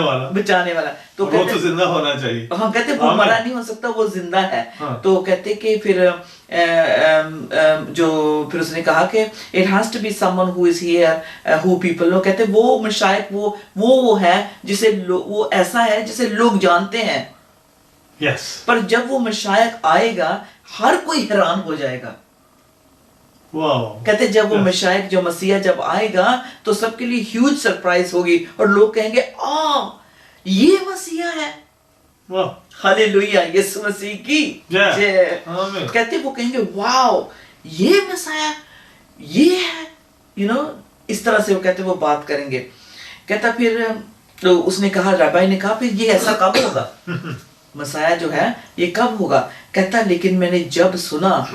वाला तो वो तो जिंदा होना चाहिए। हाँ, कहते हैं वो मरा नहीं हो सकता, वो जिंदा है। हाँ। तो कहते कि फिर जो फिर उसने कहा कि it has to be someone who is here, who people know, कहते वो मशाइक वो है जिसे वो ऐसा है जिसे लोग जानते हैं। yes. पर जब वो मशाइक आएगा हर कोई हैरान हो जाएगा। कहते जब वो मशाइक जो मसीहा जब आएगा तो सबके लिए ह्यूज सरप्राइज होगी और लोग कहेंगे ये मसीहा है। हालेलुया, यीशु मसीह की जय। कहते वो कहेंगे वाओ ये मसीहा ये है, इस तरह से वो कहते वो बात करेंगे। कहता फिर तो उसने कहा, रबाई ने कहा फिर ये ऐसा कब होगा, मसीहा जो है ये कब होगा। कहता लेकिन मैंने जब सुना,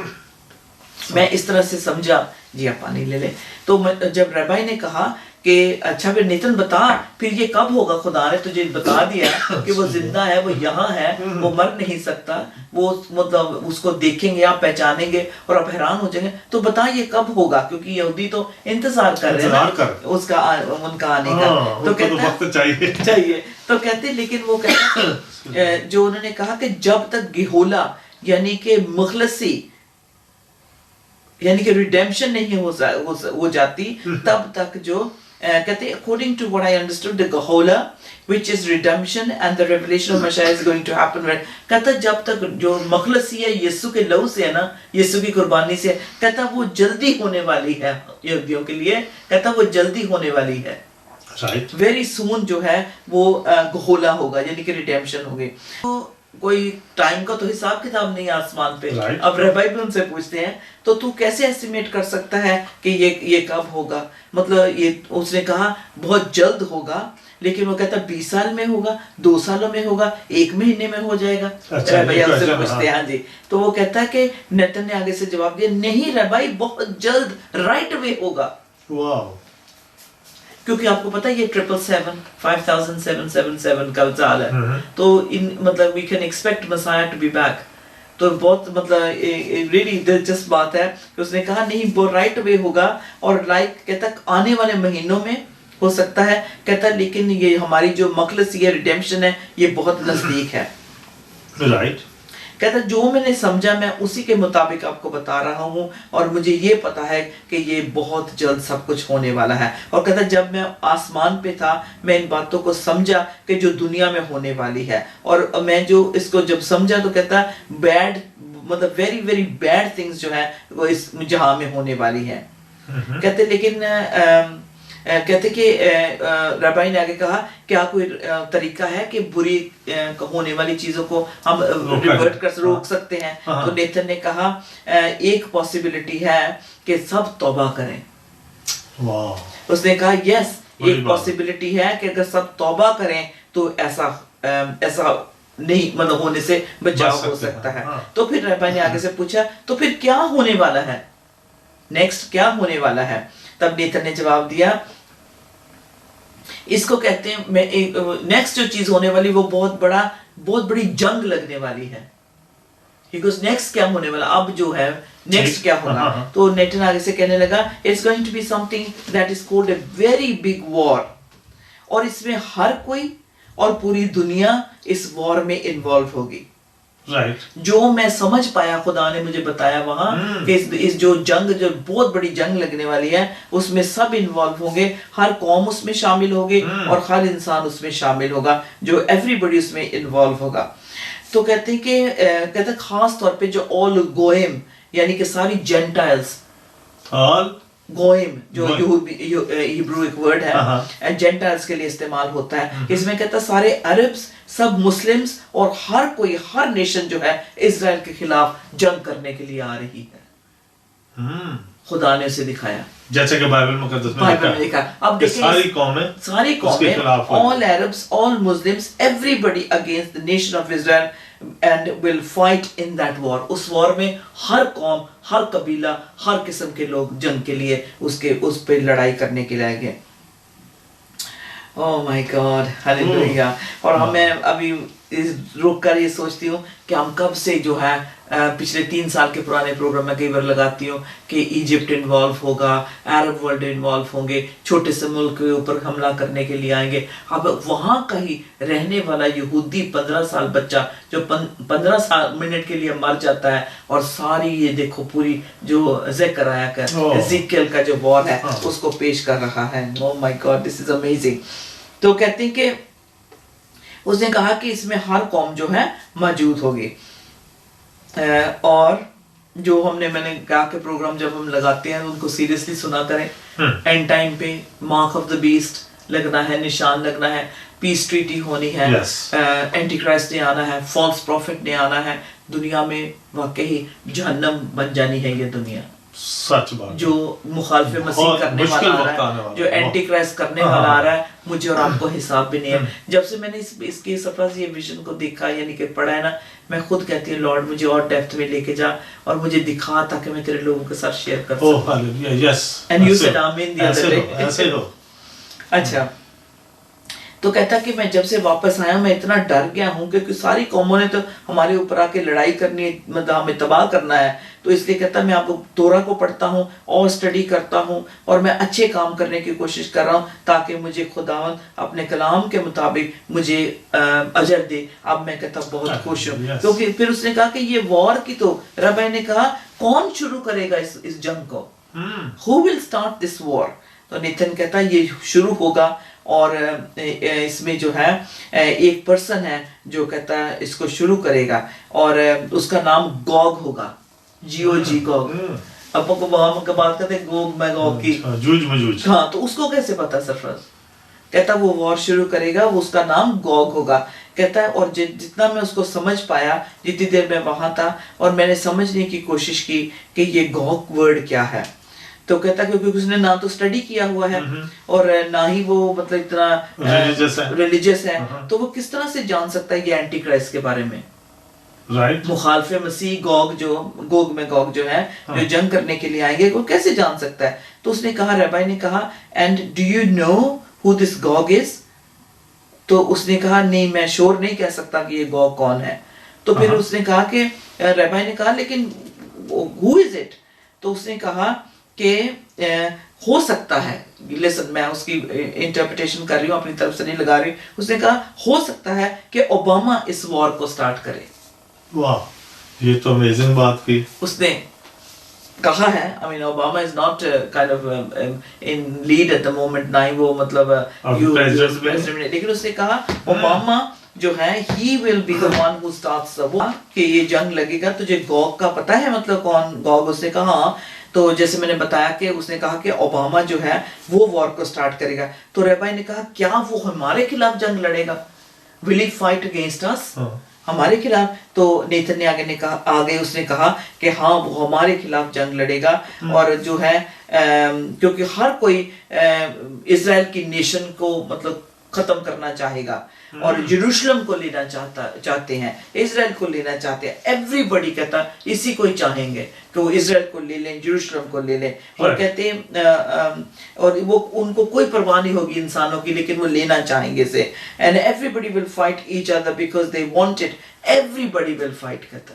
मैं इस तरह से समझा, जी आप पानी ले ले। तो जब रबाई ने कहा कि अच्छा फिर नेतन बता फिर ये कब होगा, खुदा ने तुझे बता दिया कि वो जिंदा है, वो यहाँ है, वो मर नहीं सकता, वो मतलब उसको देखेंगे आप पहचानेंगे और आप हैरान हो जाएंगे, तो बता ये कब होगा, क्योंकि यहूदी तो इंतजार कर रहे हैं उसका उनका आने का। तो कहते चाहिए। तो कहते लेकिन वो कहते जो उन्होंने कहा कि जब तक गेहोला यानी कि मुखलसी यानी कि रिडेम्पशन नहीं हो जाती तब तक जो कहते according to what I understood the Gehola which is redemption and the revelation of Messiah is going to happen when, कहता जब तक जो मखलसी है यीशु के लहू से है ना, यीशु की कुर्बानी से, कहता वो जल्दी होने वाली है यहूदियों के लिए, कहता वो जल्दी होने वाली है। वेरी सून जो है वो गहोला होगा यानी कि रिडेम्पशन होगी। तो कोई टाइम का तो हिसाब किताब नहीं आसमान पे। अब रबाई भी उनसे पूछते हैं तो तू कैसे एस्टिमेट कर सकता है कि ये कब होगा, मतलब ये उसने कहा बहुत जल्द होगा, लेकिन वो कहता 20 साल में होगा, 2 सालों में होगा, 1 महीने में हो जाएगा। रबाई उससे पूछते हैं, हाँ जी। तो वो कहता है कि नेतन ने आगे से जवाब दिया नहीं रबाई बहुत जल्द राइट वे होगा। क्योंकि आपको पता है ये 5777 का साल है, तो इन मतलब we can expect Messiah to be back. तो बहुत मतलब रियली दिलचस्प बात है कि उसने कहा नहीं वो राइट वे होगा और कहता आने वाले महीनों में हो सकता है, कहता लेकिन ये हमारी जो मखलसी है रिडेम्पशन है ये बहुत नजदीक है। राइट। कहता जो मैंने समझा मैं उसी के मुताबिक आपको बता रहा हूँ और मुझे ये पता है कि ये बहुत जल्द सब कुछ होने वाला है। और कहता जब मैं आसमान पे था मैं इन बातों को समझा कि जो दुनिया में होने वाली है, और मैं जो इसको जब समझा तो कहता बैड मतलब वेरी वेरी बैड थिंग्स जो है वो इस जहां में होने वाली है। कहते लेकिन कहते कि रबाई ने आगे कहा क्या कोई तरीका है कि बुरी होने वाली चीजों को हम रोक सकते हैं। तो नेथन ने कहा एक पॉसिबिलिटी है कि सब तौबा करें। उसने कहा यस एक पॉसिबिलिटी है कि अगर सब तौबा करें तो ऐसा नहीं मतलब होने से बचाव हो सकता है। तो फिर रबाई ने आगे से पूछा तो फिर क्या होने वाला है, नेक्स्ट क्या होने वाला है। तब नेथन ने जवाब दिया इसको कहते हैं, मैं नेक्स्ट जो चीज होने वाली वो बहुत बड़ी जंग लगने वाली है। बिकॉज नेक्स्ट क्या होने वाला, अब जो है नेक्स्ट क्या होगा, तो नेटन आगे से कहने लगा it's going to be something that is called a very big war, और इसमें हर कोई और पूरी दुनिया इस वॉर में इन्वॉल्व होगी। Right. जो मैं समझ पाया, खुदा ने मुझे बताया वहां कि इस जो बहुत बड़ी जंग लगने वाली है उसमें सब इन्वॉल्व होंगे, हर कौम उसमें शामिल होगी और हर इंसान उसमें शामिल होगा, जो एवरीबॉडी उसमें इन्वॉल्व होगा। तो कहते हैं कि खास तौर पे जो ऑल गोएम यानी कि सारी जेंटाइल्स, ऑल गोइम जो हिब्रू एक वर्ड है जेंटाइल्स के लिए इस्तेमाल होता है, इसमें कहता है सारे अरब्स, सब मुस्लिम्स और हर कोई, हर नेशन जो है इजराइल के खिलाफ जंग करने के लिए आ रही है। खुदा ने उसे दिखाया जैसे कि बाइबल में लिखा। अब देखिए सारी कौमें, all Arabs, all Muslims, everybody against the nation of Israel and will fight in that war. उस वॉर में हर कौम, हर कबीला, हर किस्म के लोग जंग के लिए उस पे लड़ाई करने के लिए आएंगे। Oh my God, hallelujah. और हमें अभी रुक कर ये सोचती हूँ कि हम कब से जो है पिछले 3 साल के पुराने प्रोग्राम में कई बार लगाती हूँ कि इजिप्ट इन्वॉल्व होगा, अरब वर्ल्ड इन्वॉल्व होंगे, छोटे से मुल्क के ऊपर हमला करने के लिए आएंगे। अब वहाँ का ही रहने वाला यहूदी 15 साल बच्चा जो 15 मिनट के लिए मर जाता है, और सारी ये देखो पूरी जो ज़करिया का, एज़ेकियल का जो वॉर है उसको पेश कर रहा है। Oh my God, this is amazing. तो कहते हैं कि उसने कहा कि इसमें हर कौम जो है मौजूद होगी, और जो मैंने कहा कि प्रोग्राम जब हम लगाते हैं उनको सीरियसली सुना करें। एंड टाइम पे मार्क ऑफ द बीस्ट लगना है, निशान लगना है, पीस ट्रीटी होनी है, एंटी क्राइस्ट ने आना है, फॉल्स प्रॉफिट ने आना है, दुनिया में वाकई जहन्नम बन जानी है ये दुनिया। सच बात। जो मुखालिफ मसीह करने वाला आ रहा है, जो एंटी क्राइस्ट करने वाला आ रहा है, मुझे और आपको हिसाब भी नहीं है। जब से मैंने इसके सफर से ये विजन को देखा यानी कि पढ़ा है ना, मैं खुद कहती हूँ लॉर्ड मुझे और डेप्थ में लेके जा और मुझे दिखा ताकि मैं तेरे लोगों के साथ शेयर कर सकूं। Oh hallelujah, yes. And you said amen the other day. ऐसे हो। अच्छा, तो कहता कि मैं जब से वापस आया मैं इतना डर गया हूँ क्योंकि सारी कौमों ने तो हमारे ऊपर आके लड़ाई करनी है, मतलब हमें तबाह करना है। तो इसलिए कहता मैं आपको तोरा को पढ़ता हूँ और स्टडी करता हूँ और मैं अच्छे काम करने की कोशिश कर रहा हूँ ताकि मुझे खुदावंद अपने कलाम के मुताबिक मुझे अजर दे। अब मैं कहता बहुत खुश हूँ क्योंकि फिर उसने कहा कि ये वॉर की तो रब्बी ने कहा कौन शुरू करेगा इस जंग को, who will start this war. तो नेथन कहता ये शुरू होगा और इसमें जो है एक पर्सन है जो कहता है इसको शुरू करेगा और उसका नाम गॉग होगा, GOG गॉग। अब को हम बात करते हैं गोग मैगोग की, जूझ मजूझ। हाँ, तो उसको कैसे पता सरफराज? कहता वो वॉर शुरू करेगा, वो उसका नाम गॉग होगा। कहता है और जितना मैं उसको समझ पाया, जितनी देर मैं वहां था और मैंने समझने की कोशिश की कि ये गॉग वर्ड क्या है, तो कहता क्योंकि उसने ना तो स्टडी किया हुआ है और ना ही वो मतलब इतना रिलीजियस है, तो वो किस तरह से जान सकता है ये एंटी क्राइस्ट के बारे में, राइट? मुखालिफ मसीह गोग में गॉग जो है जो जंग करने के लिए आएंगे, वो कैसे जान सकता है? तो उसने कहा, रब्बी ने कहा, and do you know who this Gogh is? तो उसने कहा नहीं, मैं श्योर नहीं कह सकता कि ये गॉग कौन है। तो फिर उसने कहा कि रब्बी ने कहा लेकिन हु इज इट? तो उसने कहा कि हो सकता है, लिसन मैं उसकी इंटरप्रिटेशन कर रही हूँ, अपनी तरफ से नहीं लगा रही। उसने कहा हो सकता है कि ओबामा इस वॉर को स्टार्ट करे। वाह, ये तो अमेजिंग बात की। उसने कहा है, I mean Obama is not kind of in lid at the moment, ना ही वो मतलब प्रेसिडेंट, लेकिन उसने कहा ओबामा जो है he will be the one who starts the war, कि ये जंग लगेगा। तुझे गॉग का पता है मतलब कौन गॉग? उसने कहा तो जैसे मैंने बताया कि उसने कहा कि ओबामा जो है वो वॉर को स्टार्ट करेगा। तो रब्बी ने कहा क्या वो हमारे खिलाफ जंग लड़ेगा? Will he fight against us? हमारे खिलाफ? तो नेथन ने आगे उसने कहा कि हाँ वो हमारे खिलाफ जंग लड़ेगा और जो है क्योंकि हर कोई इजराइल की नेशन को मतलब खत्म करना चाहेगा। और यरूशलेम को लेना चाहते हैं, इजराइल को लेना चाहते हैं। एवरीबॉडी कहता इसी को ही चाहेंगे कि वो इजराइल को ले लें, यरूशलेम को ले लें। और कहते हैं और वो उनको कोई परवाह नहीं होगी इंसानों की, लेकिन वो लेना चाहेंगे इसे। And everybody will fight each other because they want it. Everybody will fight कहता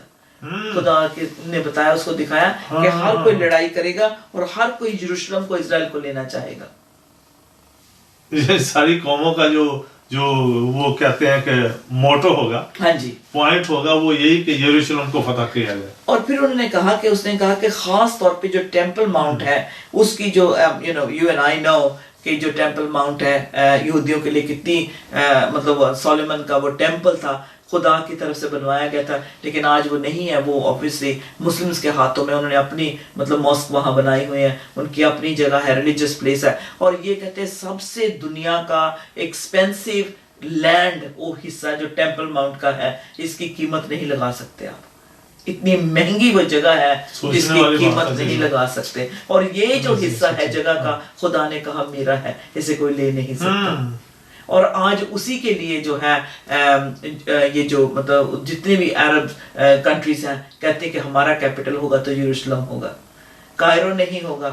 खुदा ने बताया, उसको दिखाया कि हर कोई लड़ाई करेगा और हर कोई यरूशलेम को, इजराइल को लेना चाहेगा। ये सारी कौमों का जो वो कहते हैं कि मोटो होगा, हाँ जी, पॉइंट होगा, वो यही कि यरूशलेम को फतह किया जाए। और फिर उन्होंने कहा कि खास तौर पे जो टेंपल माउंट है उसकी जो यू एंड आई नो कि जो टेंपल माउंट है यहूदियों के लिए कितनी मतलब सोलोमन का वो टेंपल था, खुदा की तरफ से बनवाया गया था, लेकिन आज वो नहीं है। वो ऑब्वियसली मुस्लिम्स के हाथों में, उन्होंने अपनी मतलब मॉस्क वहाँ बनाई हुई है, उनकी अपनी जगह है, रिलीजियस प्लेस है। और ये कहते हैं सबसे दुनिया का एक्सपेंसिव लैंड वो हिस्सा जो टेंपल माउंट का है, इसकी कीमत नहीं लगा सकते आप। इतनी महंगी वो जगह है जिसकी कीमत नहीं लगा सकते। और ये जो हिस्सा है जगह का, खुदा ने कहा मेरा है, इसे कोई ले नहीं सकता। और आज उसी के लिए जो है ये जो मतलब जितने भी अरब कंट्रीज हैं कहते हैं कि हमारा कैपिटल होगा तो यरूशलेम होगा, कायरो नहीं होगा,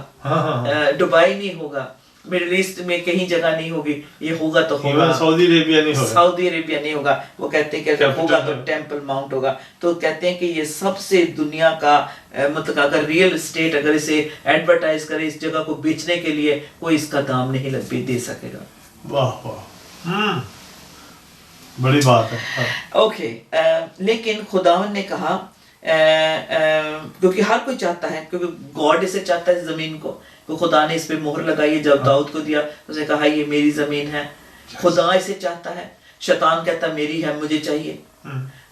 दुबई नहीं होगा, मिडिल ईस्ट में कहीं जगह नहीं होगी, ये होगा तो होगा। सऊदी अरेबिया नहीं होगा, सऊदी अरेबिया नहीं होगा। वो कहते हैं कि होगा तो टेंपल माउंट होगा। तो कहते हैं कि ये सबसे दुनिया का मतलब अगर रियल एस्टेट अगर इसे एडवर्टाइज करे, इस जगह को बेचने के लिए, कोई इसका दाम नहीं दे सकेगा। वाह वाह, बड़ी बात है। ओके, लेकिन खुदावन ने कहा क्योंकि हर कोई चाहता है, क्योंकि गॉड इसे चाहता है जमीन को, तो खुदा ने इस पे मोहर लगाई है। जब दाऊद को दिया उसने कहा ये मेरी जमीन है। खुदा इसे चाहता है, शैतान कहता मेरी है, मुझे चाहिए।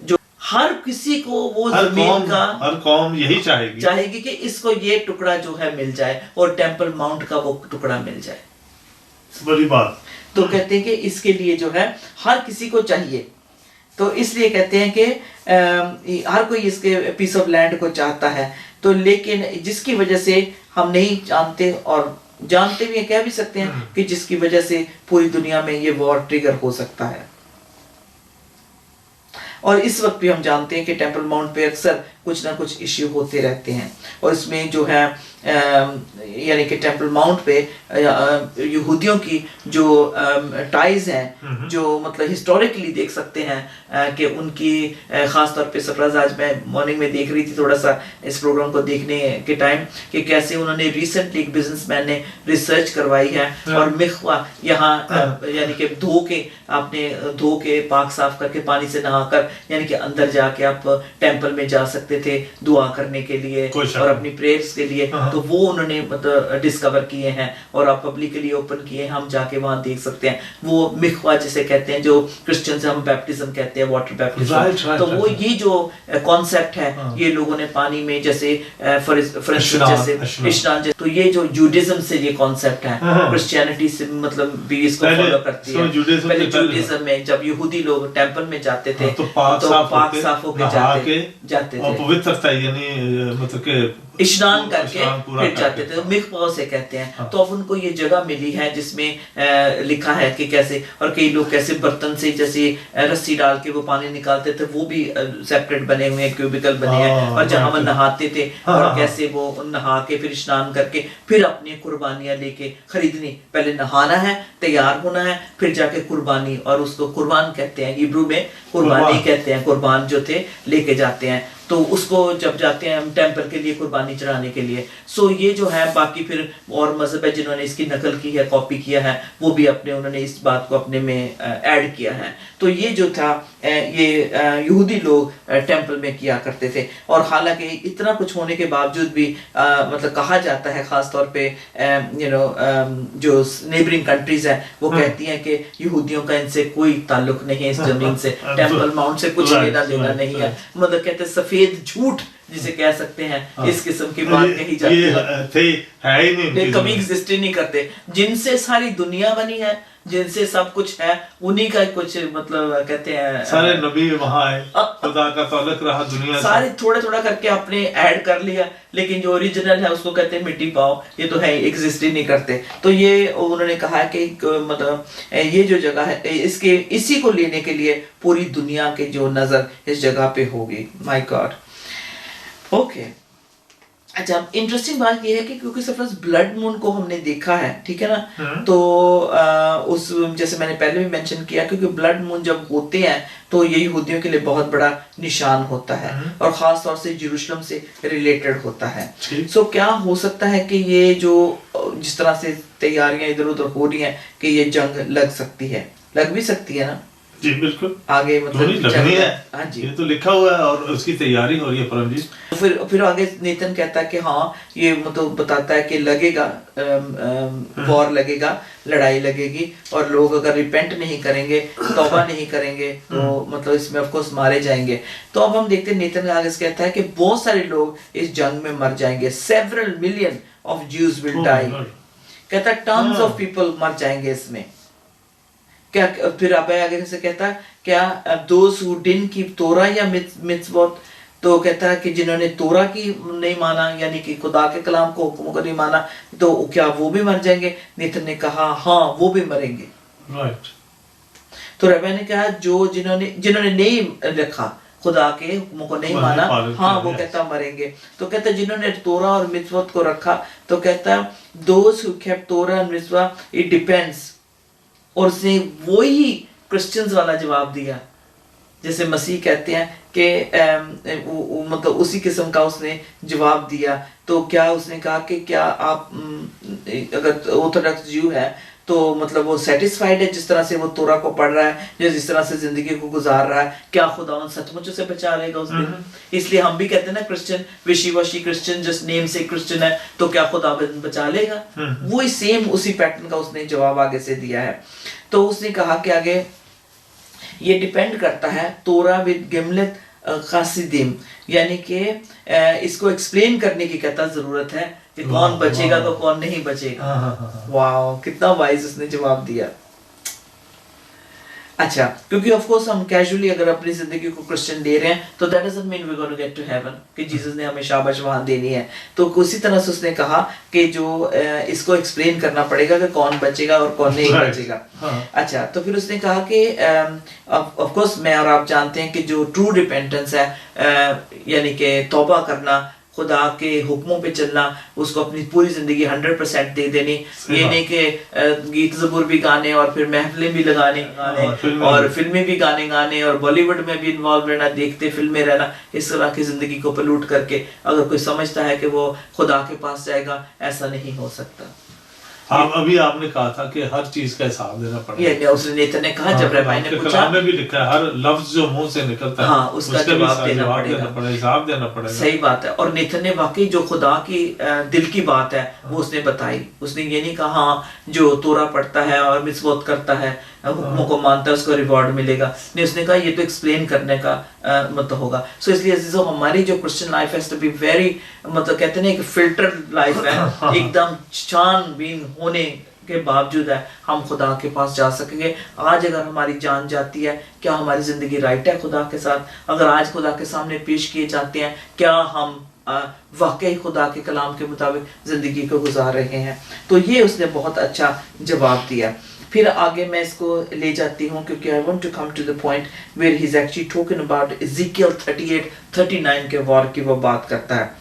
जो हर किसी को वो जमीन का, हर कौम यही चाहेगी कि इसको ये टुकड़ा जो है मिल जाए और टेंपल माउंट का वो टुकड़ा मिल जाए। बड़ी बात। तो कहते हैं कि इसके लिए जो है हर किसी को चाहिए, तो इसलिए कहते हैं कि हर कोई इसके पीस ऑफ लैंड को चाहता है। तो लेकिन जिसकी वजह से हम नहीं जानते, और जानते भी कह भी सकते हैं कि जिसकी वजह से पूरी दुनिया में ये वॉर ट्रिगर हो सकता है। और इस वक्त भी हम जानते हैं कि टेंपल माउंट पे अक्सर कुछ ना कुछ इश्यू होते रहते हैं। और इसमें जो है यानी कि टेंपल माउंट पे यहूदियों की जो टाइज हैं, जो मतलब हिस्टोरिकली देख सकते हैं कि उनकी ख़ास तौर पे सरफराज, आज मैं मॉर्निंग में देख रही थी थोड़ा सा इस प्रोग्राम को देखने के टाइम, कि कैसे उन्होंने रिसेंटली एक बिजनेसमैन ने रिसर्च करवाई है और मिख्वा यहाँ यानी कि धो के पाक साफ करके पानी से नहाकर यानी कि अंदर जाके आप टेंपल में जा सकते थे दुआ करने के लिए और अपनी प्रेयर्स के लिए। तो वो उन्होंने मतलब डिस्कवर किए हैं और आप पब्लिकली ओपन किए हैं, हम जाके वहां देख सकते हैं। वो मिख्वा जिसे कहते हैं, जो क्रिश्चियन से हम बैप्टिज्म कहते हैं, वाटर बैप्टिज्म। तो वो ये जो कॉन्सेप्ट है ये लोगों ने पानी में जैसे जैसे तो ये जो जूडिज्म से ये कॉन्सेप्ट है, क्रिश्चियनिटी से मतलब भी इसको फॉलो करती है। पहले जूडिज्म में जब यहूदी लोग टेंपल में जाते थे तो पाक साफ होके जाते थे, पवित्रता यानी मतलब के स्नान करके फिर जाते थे। मिख्वा से कहते हैं। तो अब उनको ये जगह मिली है जिसमें लिखा है कि कैसे, और कई लोग कैसे बर्तन से जैसे रस्सी डाल के वो पानी निकालते थे, वो भी सेपरेट बने हुए हैं, क्यूबिकल बने हैं। और जहाँ वो नहाते थे और कैसे वो नहा के फिर स्नान करके फिर अपनी कुर्बानियां लेके खरीदनी, पहले नहाना है, तैयार होना है, फिर जाके कुर्बानी, और उसको कुर्बान कहते हैं, हिब्रू में कुर्बानी कहते हैं, कुर्बान जो थे लेके जाते हैं। तो उसको जब जाते हैं हम टेंपल के लिए कुर्बानी चढ़ाने के लिए। सो ये जो है बाकी फिर और मजहब है जिन्होंने इसकी नकल की है, कॉपी किया है, वो भी उन्होंने इस बात को अपने में ऐड किया है। तो ये जो था ये यहूदी लोग टेंपल में किया करते थे। और हालांकि इतना कुछ होने के बावजूद भी मतलब कहा जाता है, खास तौर पे जो नेबरिंग कंट्रीज है वो कहती हैं कि यहूदियों का इनसे कोई ताल्लुक नहीं है, इस जमीन से, टेंपल माउंट से कुछ लेना देना नहीं है। मतलब कहते हैं सफेद झूठ जिसे कह सकते हैं, इस किस्म की बात कही जाती है ही नहीं, कभी एग्जिस्ट ही नहीं करते, जिनसे सारी दुनिया बनी है, जिनसे सब कुछ है, उन्हीं का कुछ मतलब कहते हैं सारे नबी वहां आए, खुदा का ताल्लुक रहा दुनिया सारे थोड़ा थोड़ा करके आपने ऐड कर लिया, लेकिन जो ओरिजिनल है उसको कहते हैं मिट्टी पाओ, ये तो है एग्जिस्ट ही नहीं करते। तो ये उन्होंने कहा कि मतलब ये जो जगह है इसके इसी को लेने के लिए पूरी दुनिया के जो नजर इस जगह पे होगी। My God. ओके, अच्छा, इंटरेस्टिंग बात यह है कि क्योंकि सपोज ब्लड मून को हमने देखा है, ठीक है ना, तो उस जैसे मैंने पहले भी मेंशन किया, क्योंकि ब्लड मून जब होते हैं तो ये यहूदियों के लिए बहुत बड़ा निशान होता है और खास तौर से यरूशलेम से रिलेटेड होता है। सो क्या हो सकता है कि ये जो जिस तरह से तैयारियां इधर उधर हो रही हैं कि ये जंग लग सकती है, लग भी सकती है ना? जी बिल्कुल, आगे मतलब लगनी है। हाँ जी, ये तो लिखा हुआ है और उसकी तैयारी हो रही है परम जी। फिर आगे नेतन कहता है कि हाँ, ये मतलब बताता है कि लगेगा, वॉर लगेगा, लड़ाई लगेगी, और लोग अगर रिपेंट नहीं करेंगे, तौबा नहीं करेंगे, तो मतलब इसमें ऑफ कोर्स मारे जाएंगे। तो अब हम देखते हैं नेतन आगे कहता है कि बहुत सारे लोग इस जंग में मर जाएंगे, several million of Jews will die. कहता है टन्स ऑफ पीपल मर जाएंगे इसमें। क्या फिर अब आगे से कहता है क्या दोज हु डिडंट कीप तोरा या मित्वत, तो कहता है कि जिन्होंने तोरा की नहीं माना, यानी कि खुदा के कलाम को, हुक्मों को नहीं माना, तो क्या वो भी मर जाएंगे? नेतन ने कहा हाँ, वो भी मरेंगे। राइट। तो रबे ने कहा जो जिन्होंने नहीं रखा, खुदा के हुक्मों को नहीं माना, हाँ वो कहता मरेंगे। तो कहता जिन्होंने तोरा और मित्वत को रखा, तो कहता दोज हु केप्ट तोरा एंड मित्वा इट डिपेंड्स, और उसने वही क्रिश्चियंस वाला जवाब दिया जैसे मसीह कहते हैं कि मतलब उसी किस्म का उसने जवाब दिया। तो क्या उसने कहा कि क्या आप अगर ऑर्थोडॉक्स ज्यू है तो मतलब वो सेटिस्फाइड है जिस तरह से वो तोरा को पढ़ रहा है, जिस तरह से जिंदगी को गुजार रहा है, क्या खुदा उन सचमुच से बचा लेगा उस दिन? इसलिए हम भी कहते हैं ना क्रिश्चियन, विशी क्रिश्चियन, जस्ट नेम से क्रिश्चियन है, तो क्या खुदा बचा लेगा? वही सेम उसी पैटर्न का उसने जवाब आगे से दिया है। तो उसने कहा कि आगे ये डिपेंड करता है तोरा विद गिमलेत खासिदिम, यानी कि इसको एक्सप्लेन करने की कहता जरूरत है कि कौन बचेगा तो कौन नहीं बचेगा। वाह, कितना वाइज उसने जवाब दिया। अच्छा, क्योंकि ऑफ कोर्स हम कैजुअली अगर अपनी जिंदगी को क्रिश्चियन दे रहे हैं तो that doesn't mean we gonna get to heaven, कि जीसस ने हमें शाबाश वहां देनी है। तो उसी तरह से उसने कहा कि जो इसको एक्सप्लेन करना पड़ेगा कि कौन बचेगा और कौन नहीं बचेगा। अच्छा, तो फिर उसने कहा कि ऑफ कोर्स मैं और आप जानते हैं कि जो ट्रू रिपेंटेंस है, यानी कि तौबा करना, खुदा के हुक्मों पे चलना, उसको अपनी पूरी जिंदगी 100% दे देनी, ये नहीं कि गीत ज़बूर भी गाने और फिर महफिलें भी लगाने और फिल्में भी गाने और बॉलीवुड में भी इन्वॉल्व रहना, देखते फिल्में रहना, इस तरह की जिंदगी को पलूट करके अगर कोई समझता है कि वो खुदा के पास जाएगा, ऐसा नहीं हो सकता। आप अभी आपने कहा था कि हर चीज का हिसाब देना पड़ेगा। ये उसने नेता ने कहा, जब रबाई ने पूछा, कलाम में भी लिखा है हर लफ्ज जो मुंह से निकलता है, हाँ, उसका जवाब देना पड़ेगा, हिसाब देना पड़ेगा। सही बात है। और नेता ने वाकई जो खुदा की दिल की बात है वो उसने बताई। उसने ये नहीं कहा हाँ जो तोरा पढ़ता है और मिसवत करता है, हुक्मों को मानता है, उसको रिवॉर्ड मिलेगा, नहीं, उसने कहा ये तो एक्सप्लेन करने का मतलब होगा। सो इसलिए अजीजों, हमारी जो क्रिश्चियन लाइफ है टू बी वेरी, मतलब कहते हैं एक फिल्टर्ड लाइफ है, एकदम छानबीन होने के बावजूद है हम खुदा के पास जा सकेंगे। आज अगर हमारी जान जाती है, क्या हमारी जिंदगी राइट है खुदा के साथ? अगर आज खुदा के सामने पेश किए जाते हैं, क्या हम वाकई खुदा के कलाम के मुताबिक जिंदगी को गुजार रहे हैं? तो ये उसने बहुत अच्छा जवाब दिया। फिर आगे मैं इसको ले जाती हूँ क्योंकि I want to come to the point where he is actually talking about Ezekiel 38-39 के वॉर की वो बात करता है।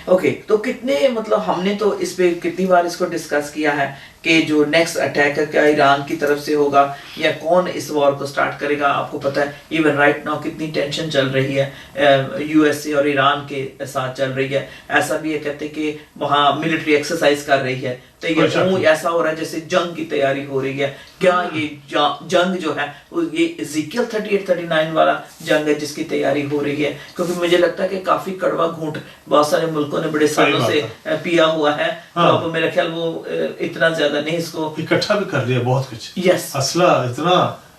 ओके, तो कितने मतलब हमने तो इस पे कितनी बार इसको डिस्कस किया है कि जो नेक्स्ट अटैक है क्या ईरान की तरफ से होगा या कौन इस वॉर को स्टार्ट करेगा। आपको पता है इवन राइट नाउ कितनी टेंशन चल रही है यूएसए और ईरान के साथ चल रही है। ऐसा भी है कहते कि वहाँ मिलिट्री एक्सरसाइज कर रही है, तो ये ऐसा हो रहा है जैसे जंग की तैयारी हो रही है। क्या ये जंग जो है ये इज़ेकियल 38-39 वाला जंग है जिसकी तैयारी हो रही है? क्योंकि मुझे लगता है कि काफी कड़वा घूंट बहुत सारे मुल्कों ने बड़े सालों से पिया हुआ है। तो अब मेरा ख्याल वो इतना ज्यादा नहीं इसको इकट्ठा भी कर लिया बहुत कुछ। यस, असला इतना,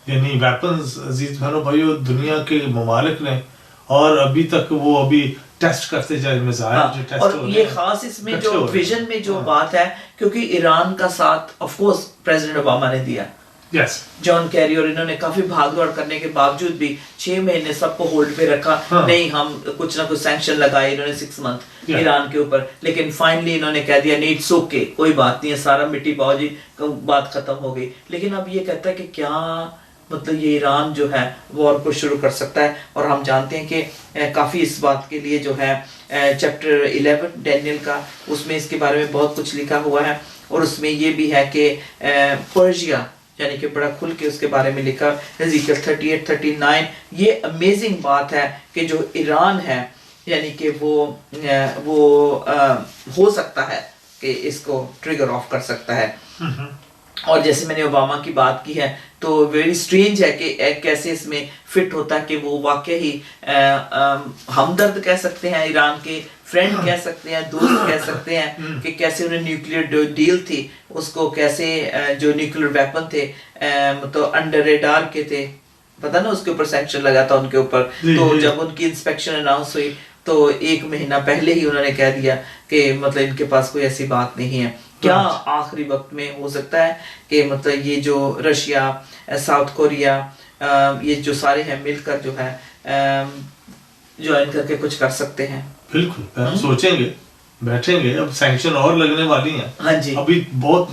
यानी वेपन्स अजीज बहनों भाइयों दुनिया के ममालिक ने और अभी तक वो अभी टेस्ट करते जा रहे हैं, हाँ, जो टेस्ट और ये खास इसमें जो विजन में जो बात है, क्योंकि ईरान का साथ ऑफ कोर्स प्रेसिडेंट ओबामा ने दिया, जॉन कैरी, और इन्होंने काफी भागदौड़ करने के बावजूद भी 6 महीने सबको होल्ड पे रखा। नहीं, हम कुछ ना कुछ सैंक्शन लगाए इन्होंने 6 मंथ ईरान के ऊपर, लेकिन फाइनली इन्होंने कह दिया नहीं, इट्स ओके, कोई बात नहीं है, सारा मिट्टी पाओ जी, बात खत्म हो गई। लेकिन अब ये कहता है कि क्या मतलब ये ईरान जो है वॉर को शुरू कर सकता है, और हम जानते हैं कि काफ़ी इस बात के लिए जो है चैप्टर 11 डैनियल का, उसमें इसके बारे में बहुत कुछ लिखा हुआ है, और उसमें ये भी है कि पर्शिया यानी कि बड़ा खुल के उसके बारे में लिखा, एज़ेकियल 38-39। ये अमेजिंग बात है कि जो ईरान है यानी कि वो हो सकता है कि इसको ट्रिगर ऑफ कर सकता है। और जैसे मैंने ओबामा की बात की है, तो वेरी स्ट्रेंज है कि कैसे इसमें फिट होता है कि वो वाकई ही हमदर्द कह सकते हैं, ईरान के फ्रेंड कह सकते हैं, दोस्त कह सकते हैं, कि कैसे उन्हें न्यूक्लियर डील थी उसको कैसे जो न्यूक्लियर वेपन थे मतलब अंडर रेडार के थे, पता ना, उसके ऊपर सैंक्शन लगा था उनके ऊपर। तो जब उनकी इंस्पेक्शन अनाउंस हुई तो 1 महीना पहले ही उन्होंने कह दिया कि मतलब इनके पास कोई ऐसी बात नहीं है। क्या आखिरी वक्त में हो सकता है कि मतलब ये जो रशिया, साउथ कोरिया, ये जो सारे हैं मिलकर जो है ज्वाइन करके कुछ कर सकते हैं? बिल्कुल, सोचेंगे, बैठेंगे, अब सैंक्शन और लगने वाली हैं। हाँ जी, अभी बहुत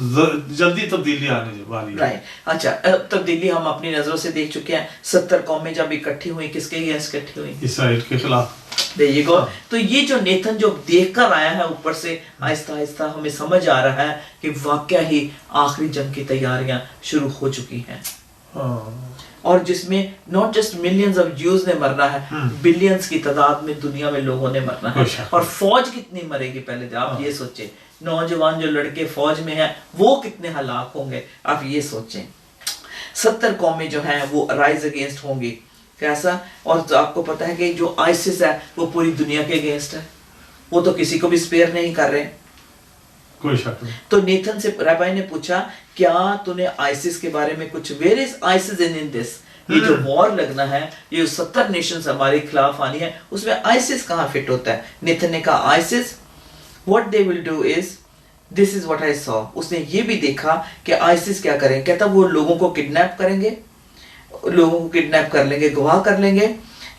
जल्दी तब्दीली आने वाली है। राइट, अच्छा, तब्दीली हम अपनी नजरों से देख चुके हैं। 70 कौमें जब इकट्ठी हुई, किसके अगेंस्ट इकट्ठी हुई? इसराइल के खिलाफ। तो ये जो नेथन जो देखकर आया है ऊपर से, आहिस्ता आहिस्ता हमें समझ आ रहा है कि वाकया ही आखिरी जंग की तैयारियां शुरू हो चुकी हैं, और जिसमें not just millions of Jews ने मरना है, बिलियंस की तादाद में दुनिया में लोगों ने मरना है। और फौज कितनी मरेगी पहले आप ये सोचें, नौजवान जो लड़के फौज में हैं वो कितने हलाक होंगे, आप ये सोचें। 70 कौमें जो हैं वो राइज अगेंस्ट होंगी, कैसा? और तो आपको पता है कि जो आईसिस है वो पूरी दुनिया के अगेंस्ट है, वो तो किसी को भी स्पेयर नहीं कर रहे, कोई शक नहीं। तो नेथन से रबाई ने पूछा, क्या तूने आईसिस के बारे में कुछ, where is ISIS in this? ये जो वॉर लगना है, ये 70 नेशंस हमारे खिलाफ आनी है, उसमें आईसिस कहाँ फिट होता है? नेथन ने कहा, ISIS what they will do is this is what I saw. उसने ये भी देखा कि आईसिस क्या करें, कहता वो लोगों को किडनैप करेंगे, लोगों को किडनैप कर लेंगे, गवाह कर लेंगे,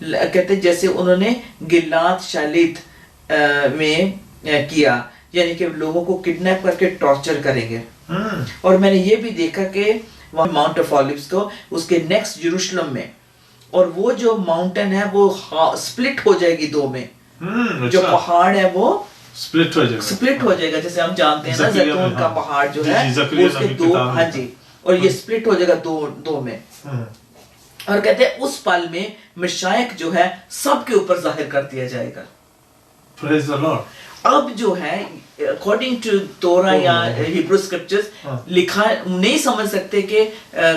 कहते जैसे उन्होंने गिलाद शालित में किया, यानी कि लोगों को किडनैप करके टॉर्चर करेंगे। और मैंने ये भी देखा कि वहाँ माउंट ऑफ ऑलिव्स को उसके नेक्स्ट यरूशलेम में, और वो जो माउंटेन है वो स्प्लिट हो जाएगी 2 में। जो पहाड़ है वो स्प्लिट हो जाएगा, जैसे हम जानते हैं ना जैतून का पहाड़ जो है वो उसके 2, हाँ जी, और ये स्प्लिट हो जाएगा 2 में। और कहते हैं उस पल में मशाइख जो है सबके ऊपर जाहिर कर दिया जाएगा। Praise the Lord. अब जो है अकॉर्डिंग टू तोरा या हिब्रू स्क्रिप्चर्स लिखा, नहीं समझ सकते कि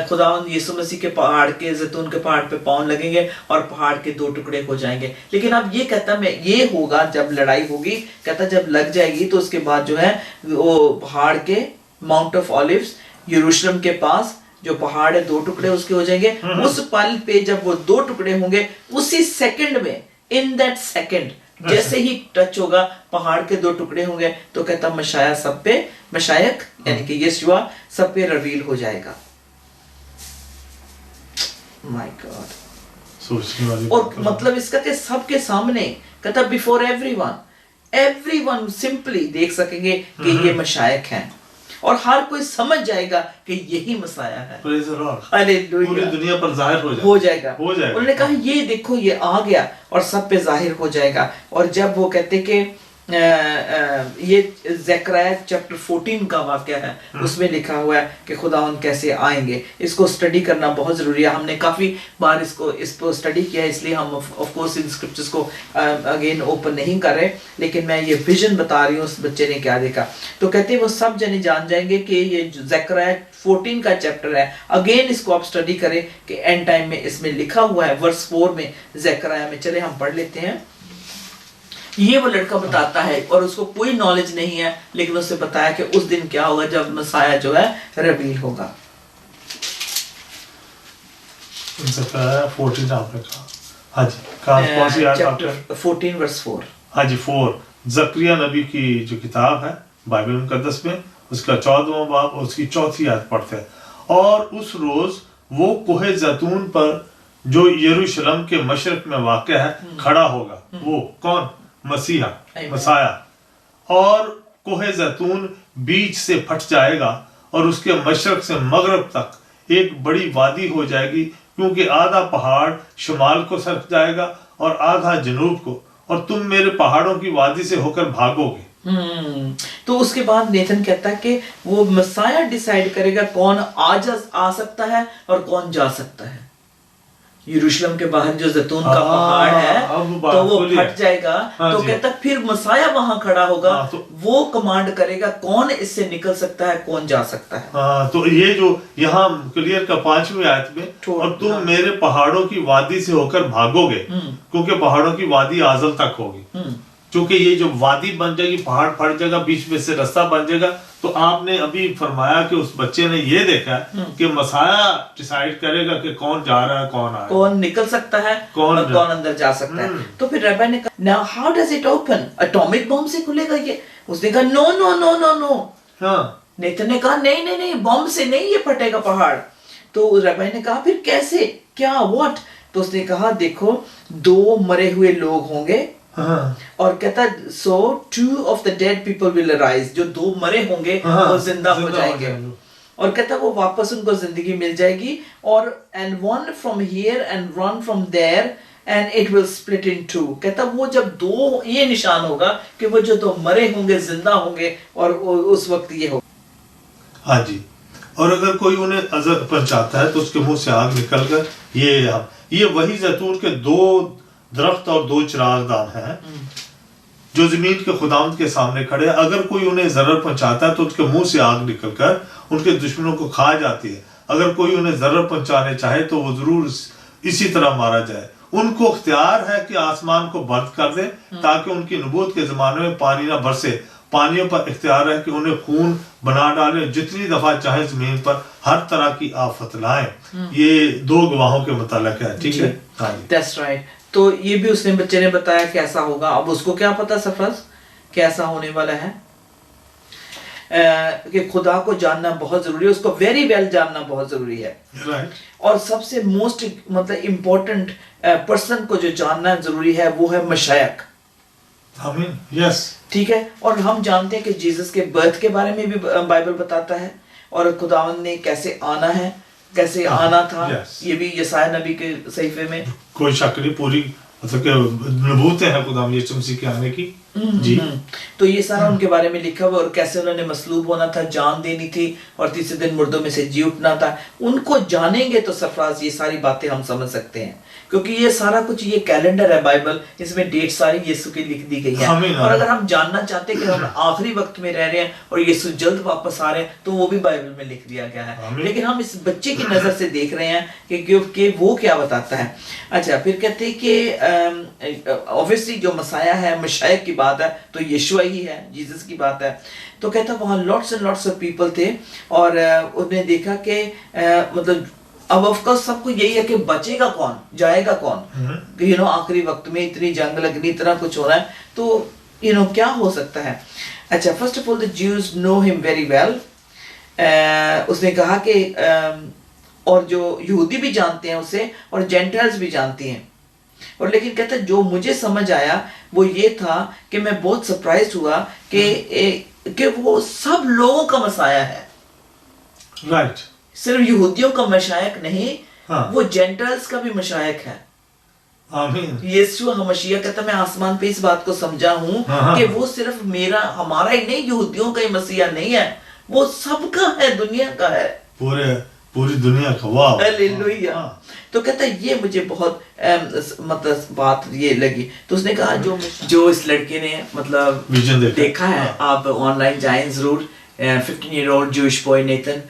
खुदावंद यीशु मसीह के पहाड़ के जैतून के पहाड़ पे पाँव लगेंगे और पहाड़ के 2 टुकड़े हो जाएंगे। लेकिन अब ये कहता मैं ये होगा जब लड़ाई होगी, कहता जब लग जाएगी तो उसके बाद जो है वो पहाड़ के माउंट ऑफ ऑलिव्स यरूशलेम के पास जो पहाड़ है 2 टुकड़े उसके हो जाएंगे। उस पल पे जब वो 2 टुकड़े होंगे, उसी सेकंड में, इन दैट सेकंड जैसे ही टच होगा पहाड़ के 2 टुकड़े होंगे, तो कहता मशाया सब पे, मशायक यानी कि यीशुआ सब पे रिवील हो जाएगा। माय गॉड, सोचने वाली और मतलब इसका कि सबके सामने, कहता बिफोर एवरीवन सिंपली देख सकेंगे कि ये मशायक हैं, और हर कोई समझ जाएगा कि यही मसाया है। हालेलुया, पूरी दुनिया पर जाहिर हो जाएगा। उन्होंने कहा ये देखो ये आ गया और सब पे जाहिर हो जाएगा। और जब वो कहते कि ये ज़करिया चैप्टर 14 का वाक़या है, उसमें लिखा हुआ है कि खुदावंद कैसे आएंगे। इसको स्टडी करना बहुत ज़रूरी है। हमने काफ़ी बार इसको स्टडी किया है, इसलिए हम ऑफ कोर्स इन स्क्रिप्चर्स को अगेन ओपन नहीं कर रहे, लेकिन मैं ये विजन बता रही हूँ उस बच्चे ने क्या देखा। तो कहते हैं वो सब जने जान जाएंगे कि ये ज़करिया 14 का चैप्टर है। अगेन इसको आप स्टडी करें कि एंड टाइम में इसमें लिखा हुआ है वर्स 4 में ज़करिया में। चले हम पढ़ लेते हैं। ये वो लड़का बताता है और उसको कोई नॉलेज नहीं है, लेकिन उससे बताया कि उस दिन क्या होगा जब मसाया जो है रिवील होगा। 14 आपने कहा, हाँ जी, कौन सी आयत आपका? Chapter 14 verse 4। हाँ जी, 4 जकरिया नबी की जो किताब है बाइबल मुकद्दस में, उसका 14वां बाब और उसकी 4थी आयत पढ़ते हैं। और उस रोज वो कोहे जैतून पर जो यरूशलेम के मशरक में वाक़ है खड़ा होगा। वो कौन? मसीहा, मसाया। और कोहे जैतून बीच से फट जाएगा और उसके मशरक से मगरब तक एक बड़ी वादी हो जाएगी, क्योंकि आधा पहाड़ शुमाल को सरक जाएगा और आधा जनूब को, और तुम मेरे पहाड़ों की वादी से होकर भागोगे। तो उसके बाद नेथन कहता है कि वो मसाया डिसाइड करेगा कौन आ सकता है और कौन जा सकता है। यरूशलेम के बाहर जो जैतून का पहाड़ है तो वो फट जाएगा। तो कहता फिर मसाया वहां खड़ा होगा, तो वो कमांड करेगा कौन इससे निकल सकता है, कौन जा सकता है। तो ये जो यहाँ क्लियर का 5वीं आयत में, और तुम मेरे पहाड़ों की वादी से होकर भागोगे, क्योंकि पहाड़ों की वादी आजल तक होगी। क्योंकि ये जो वादी बन जाएगी, पहाड़ फट जाएगा, बीच में से रास्ता बन जाएगा। तो आपने अभी फरमाया कि उस बच्चे ने ये देखा कि मसाया डिसाइड करेगा कि कौन जा रहा है, कौन आ रहा है, कौन निकल सकता है, कौन अंदर जा सकता है। तो फिर रब्बी ने कहा, now how does it open? Atomic bomb से खुलेगा ये? उसने कहा no no no no no. Nathan ने कहा नहीं नहीं नहीं, बम से नहीं ये फटेगा पहाड़। तो रब्बी ने कहा फिर कैसे, क्या, व्हाट? तो उसने कहा देखो, 2 मरे हुए लोग होंगे। और कहता so 2 of the dead people will arise, जो 2 मरे होंगे वो जिंदा हो जाएंगे। और कहता वो वापस उनको जिंदगी मिल जाएगी। और and one from here and one from there and it will split in 2। कहता वो जब 2 ये निशान होगा कि वो जो 2 मरे होंगे जिंदा होंगे, और उस वक्त ये हो। हाँ जी। और अगर कोई उन्हें अजर पहुंचाता है तो उसके मुंह से आग निकलकर, ये वही जैतून के 2 दरख्त और 2 चिरागदान हैं जो जमीन के खुदावंद के सामने खड़े हैं। अगर कोई उन्हें जरर पहुंचाता है तो उनके मुंह से आग निकलकर उनके दुश्मनों को खा जाती है। अगर कोई उन्हें जरर पहुंचाने चाहे तो वो जरूर इसी तरह मारा जाए। उनको इख्तियार है कि आसमान को बंद कर दे ताकि उनकी नबूवत के जमाने में पानी ना बरसे। पानियों पर इख्तियार है कि उन्हें खून बना डाले, जितनी दफा चाहे जमीन पर हर तरह की आफत लाएं। ये 2 गवाहों के मुतालिक है। ठीक है, That's right। तो ये भी उसने बच्चे ने बताया कैसा होगा। अब उसको क्या पता सरफराज कैसा होने वाला है, कि खुदा को जानना बहुत जरूरी है, उसको वेरी वेल जानना बहुत जरूरी है। और सबसे मोस्ट मतलब इम्पोर्टेंट पर्सन को जो जानना जरूरी है वो है मशायक। आमीन, यस, ठीक है। और हम जानते हैं कि जीसस के बर्थ के बारे में भी बाइबल बताता है, और खुदावंद ने कैसे आना है, कैसे आना था। ये भी यसाया नबी के सहीफे में कोई शक नहीं, पूरी मतलब कि नबूवतें हैं खुदा यीशु मसीह के आने की। जी, तो ये सारा उनके बारे में लिखा हुआ, और कैसे उन्होंने मसलूब होना था, जान देनी थी, और तीसरे दिन मुर्दों में से जी उठना था। उनको जानेंगे तो सरफराज ये सारी बातें हम समझ सकते हैं, क्योंकि ये सारा कुछ, ये कैलेंडर है बाइबल, इसमें डेट सारी यीशु की लिख दी गई है। और अगर हम जानना चाहते हैं कि हम आखिरी वक्त में रह रहे हैं और यीशु जल्द वापस आ रहे हैं, तो वो भी बाइबल में लिख दिया गया है। लेकिन हम इस बच्चे की नजर से देख रहे हैं कि वो क्या बताता है। अच्छा, फिर कहते हैं कि ऑब्वियसली जो मसाया है, मशायक की बात है तो यीशुआ ही है, जीसस की बात है। तो कहता वहाँ lots and lots of people थे, और उन्हें देखा कि मतलब अब ऑफ कोर्स सबको यही है कि बचेगा कौन, जाएगा कौन। आखिरी वक्त में इतनी जंग लगनी, इतना कुछ हो रहा है, तो क्या हो सकता है। अच्छा, first of all the Jews know him very well. उसने कहा कि और जो यहूदी भी जानते हैं उसे, और जेंटाइल्स भी जानती हैं। और लेकिन कहता है जो मुझे समझ आया वो ये था कि मैं बहुत सरप्राइज हुआ कि वो सब लोगों का मसाया है। राइट, सिर्फ यहूदियों का मशायक नहीं, वो जेंटाइल्स का भी मशायक है। आमीन। यीशु मसीह कहता मैं आसमान पे इस बात को समझा हूँ कि वो सिर्फ हमारा ही नहीं, यहूदियों का ही मसीहा नहीं है, वो सबका है, दुनिया का है, पूरी दुनिया का। वाह, हालेलुया। तो कहता है ये मुझे बहुत मतलब बात ये लगी। तो उसने कहा जो इस लड़के ने मतलब देखा है, आप ऑनलाइन जाएं जरूर, 15-year-old Jewish boy नेथन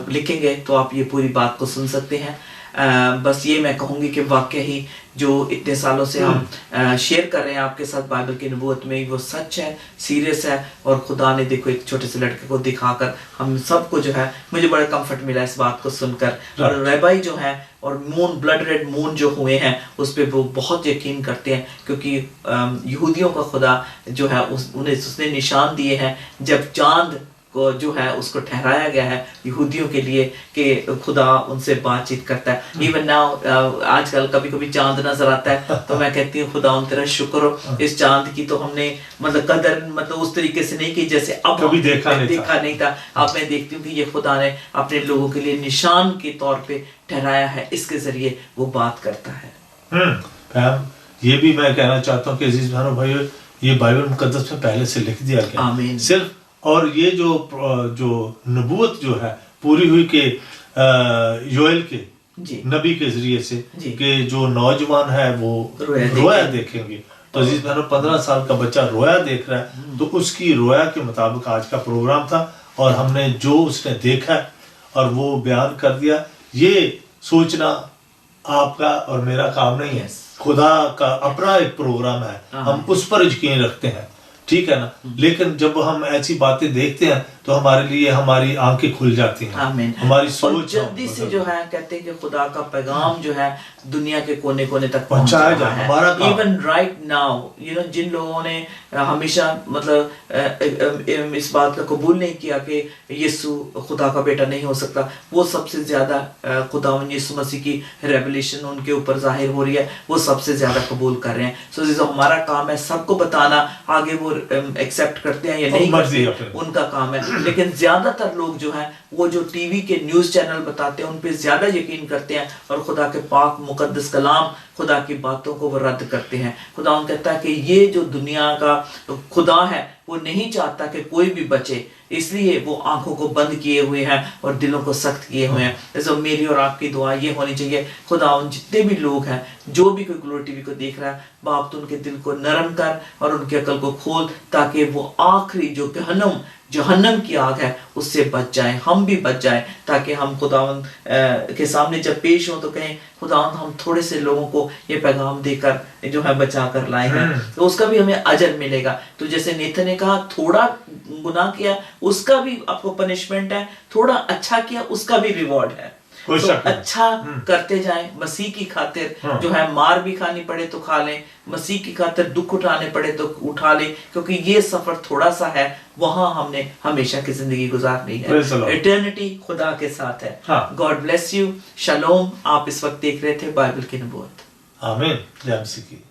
लिखेंगे तो आप ये पूरी बात को सुन सकते हैं। बस ये मैं कहूँगी कि वाकई ही जो इतने सालों से हम शेयर कर रहे हैं आपके साथ बाइबल की नबूवत में, वो सच है, सीरियस है। और खुदा ने देखो एक छोटे से लड़के को दिखाकर हम सबको जो है, मुझे बड़ा कंफर्ट मिला इस बात को सुनकर। और रैबाई जो है और मून, ब्लड रेड मून जो हुए हैं उस पर वो बहुत यकीन करते हैं, क्योंकि यहूदियों का खुदा जो है उसने निशान दिए हैं। जब चांद को जो है उसको ठहराया गया है यहूदियों के लिए कि खुदा उनसे बातचीत करता है। इवन नाउ आजकल कभी कभी चांद नजर आता है तो मैं कहती हूँ खुदा तेरा शुक्र हो, इस चांद की तो हमने मतलब कदर मतलब उस तरीके से नहीं की जैसे अब कभी देखा नहीं था। अब मैं देखती हूँ कि ये खुदा ने अपने लोगों के लिए निशान के तौर पे ठहराया है, इसके जरिए वो बात करता है। ये भी मैं कहना चाहता हूँ कि अजीज बहनों भाइयों, ये बाइबल मुकद्दस में पहले से लिख दिया गया सिर्फ। और ये जो नबूवत जो है पूरी हुई के योएल के नबी के जरिए से कि जो नौजवान है वो रोया देखेंगे। तो अजीज बहनों 15 साल का बच्चा रोया देख रहा है, तो उसकी रोया के मुताबिक आज का प्रोग्राम था और हमने जो उसने देखा और वो बयान कर दिया। ये सोचना आपका और मेरा काम नहीं है, खुदा का अपना एक प्रोग्राम है, हम उस पर यकीन रखते हैं, ठीक है ना। लेकिन जब हम ऐसी बातें देखते हैं तो हमारे लिए हमारी आंखें खुल जाती हैं, हमारी सोच जल्दी से जो है कहते हैं कि खुदा का पैगाम जो है दुनिया के कोने कोने तक पहुंचाया जाए, हमारा काम। इवन राइट नाउ जिन लोगों ने हमेशा मतलब इस बात का कबूल नहीं किया कि यीशु खुदा का बेटा नहीं हो सकता, वो सबसे ज्यादा खुदावंद यीशु मसीह की रेवलेशन उनके ऊपर जाहिर हो रही है, वो सबसे ज्यादा कबूल कर रहे हैं। सो हमारा काम है सबको बताना, आगे वो एक्सेप्ट करते हैं या नहीं करते उनका काम है। लेकिन ज्यादातर लोग जो हैं वो जो टीवी के न्यूज चैनल बताते हैं उन पे ज्यादा यकीन करते हैं और खुदा के पाक मुकद्दस कलाम, खुदा की बातों को वो रद्द करते हैं। खुदा कहता है कि ये जो दुनिया का खुदा है वो नहीं चाहता कि कोई भी बचे, इसलिए वो आंखों को बंद किए हुए हैं और दिलों को सख्त किए हुए हैं। जैसे मेरी और आपकी दुआ ये होनी चाहिए, खुदा उन जितने भी लोग हैं, जो भी कोई ग्लोरी टीवी को देख रहा है, बाप तो उनके दिल को नरम कर और उनकी अकल को खोल, ताकि वो आखिरी जो जहन्नम की आग है उससे बच जाए, हम भी बच जाए, ताकि हम खुदावंद के सामने जब पेश हो तो कहें खुदावंद हम थोड़े से लोगों को ये पैगाम देकर जो है बचा कर लाए हैं, तो उसका भी हमें अजर मिलेगा। तो जैसे नेथन ने कहा थोड़ा गुनाह किया उसका भी आपको पनिशमेंट है, थोड़ा अच्छा किया उसका भी रिवॉर्ड है। तो अच्छा करते जाएं मसीह की खातिर, जो है मार भी खानी पड़े तो खा लें, मसीह की खातिर दुख उठाने पड़े तो उठा लें, क्योंकि ये सफर थोड़ा सा है, वहां हमने हमेशा की जिंदगी गुजारनी है, इटर्निटी खुदा के साथ है। God bless you, shalom. आप इस वक्त देख रहे थे बाइबल की नबूवत। आमीन। जय मसीह की।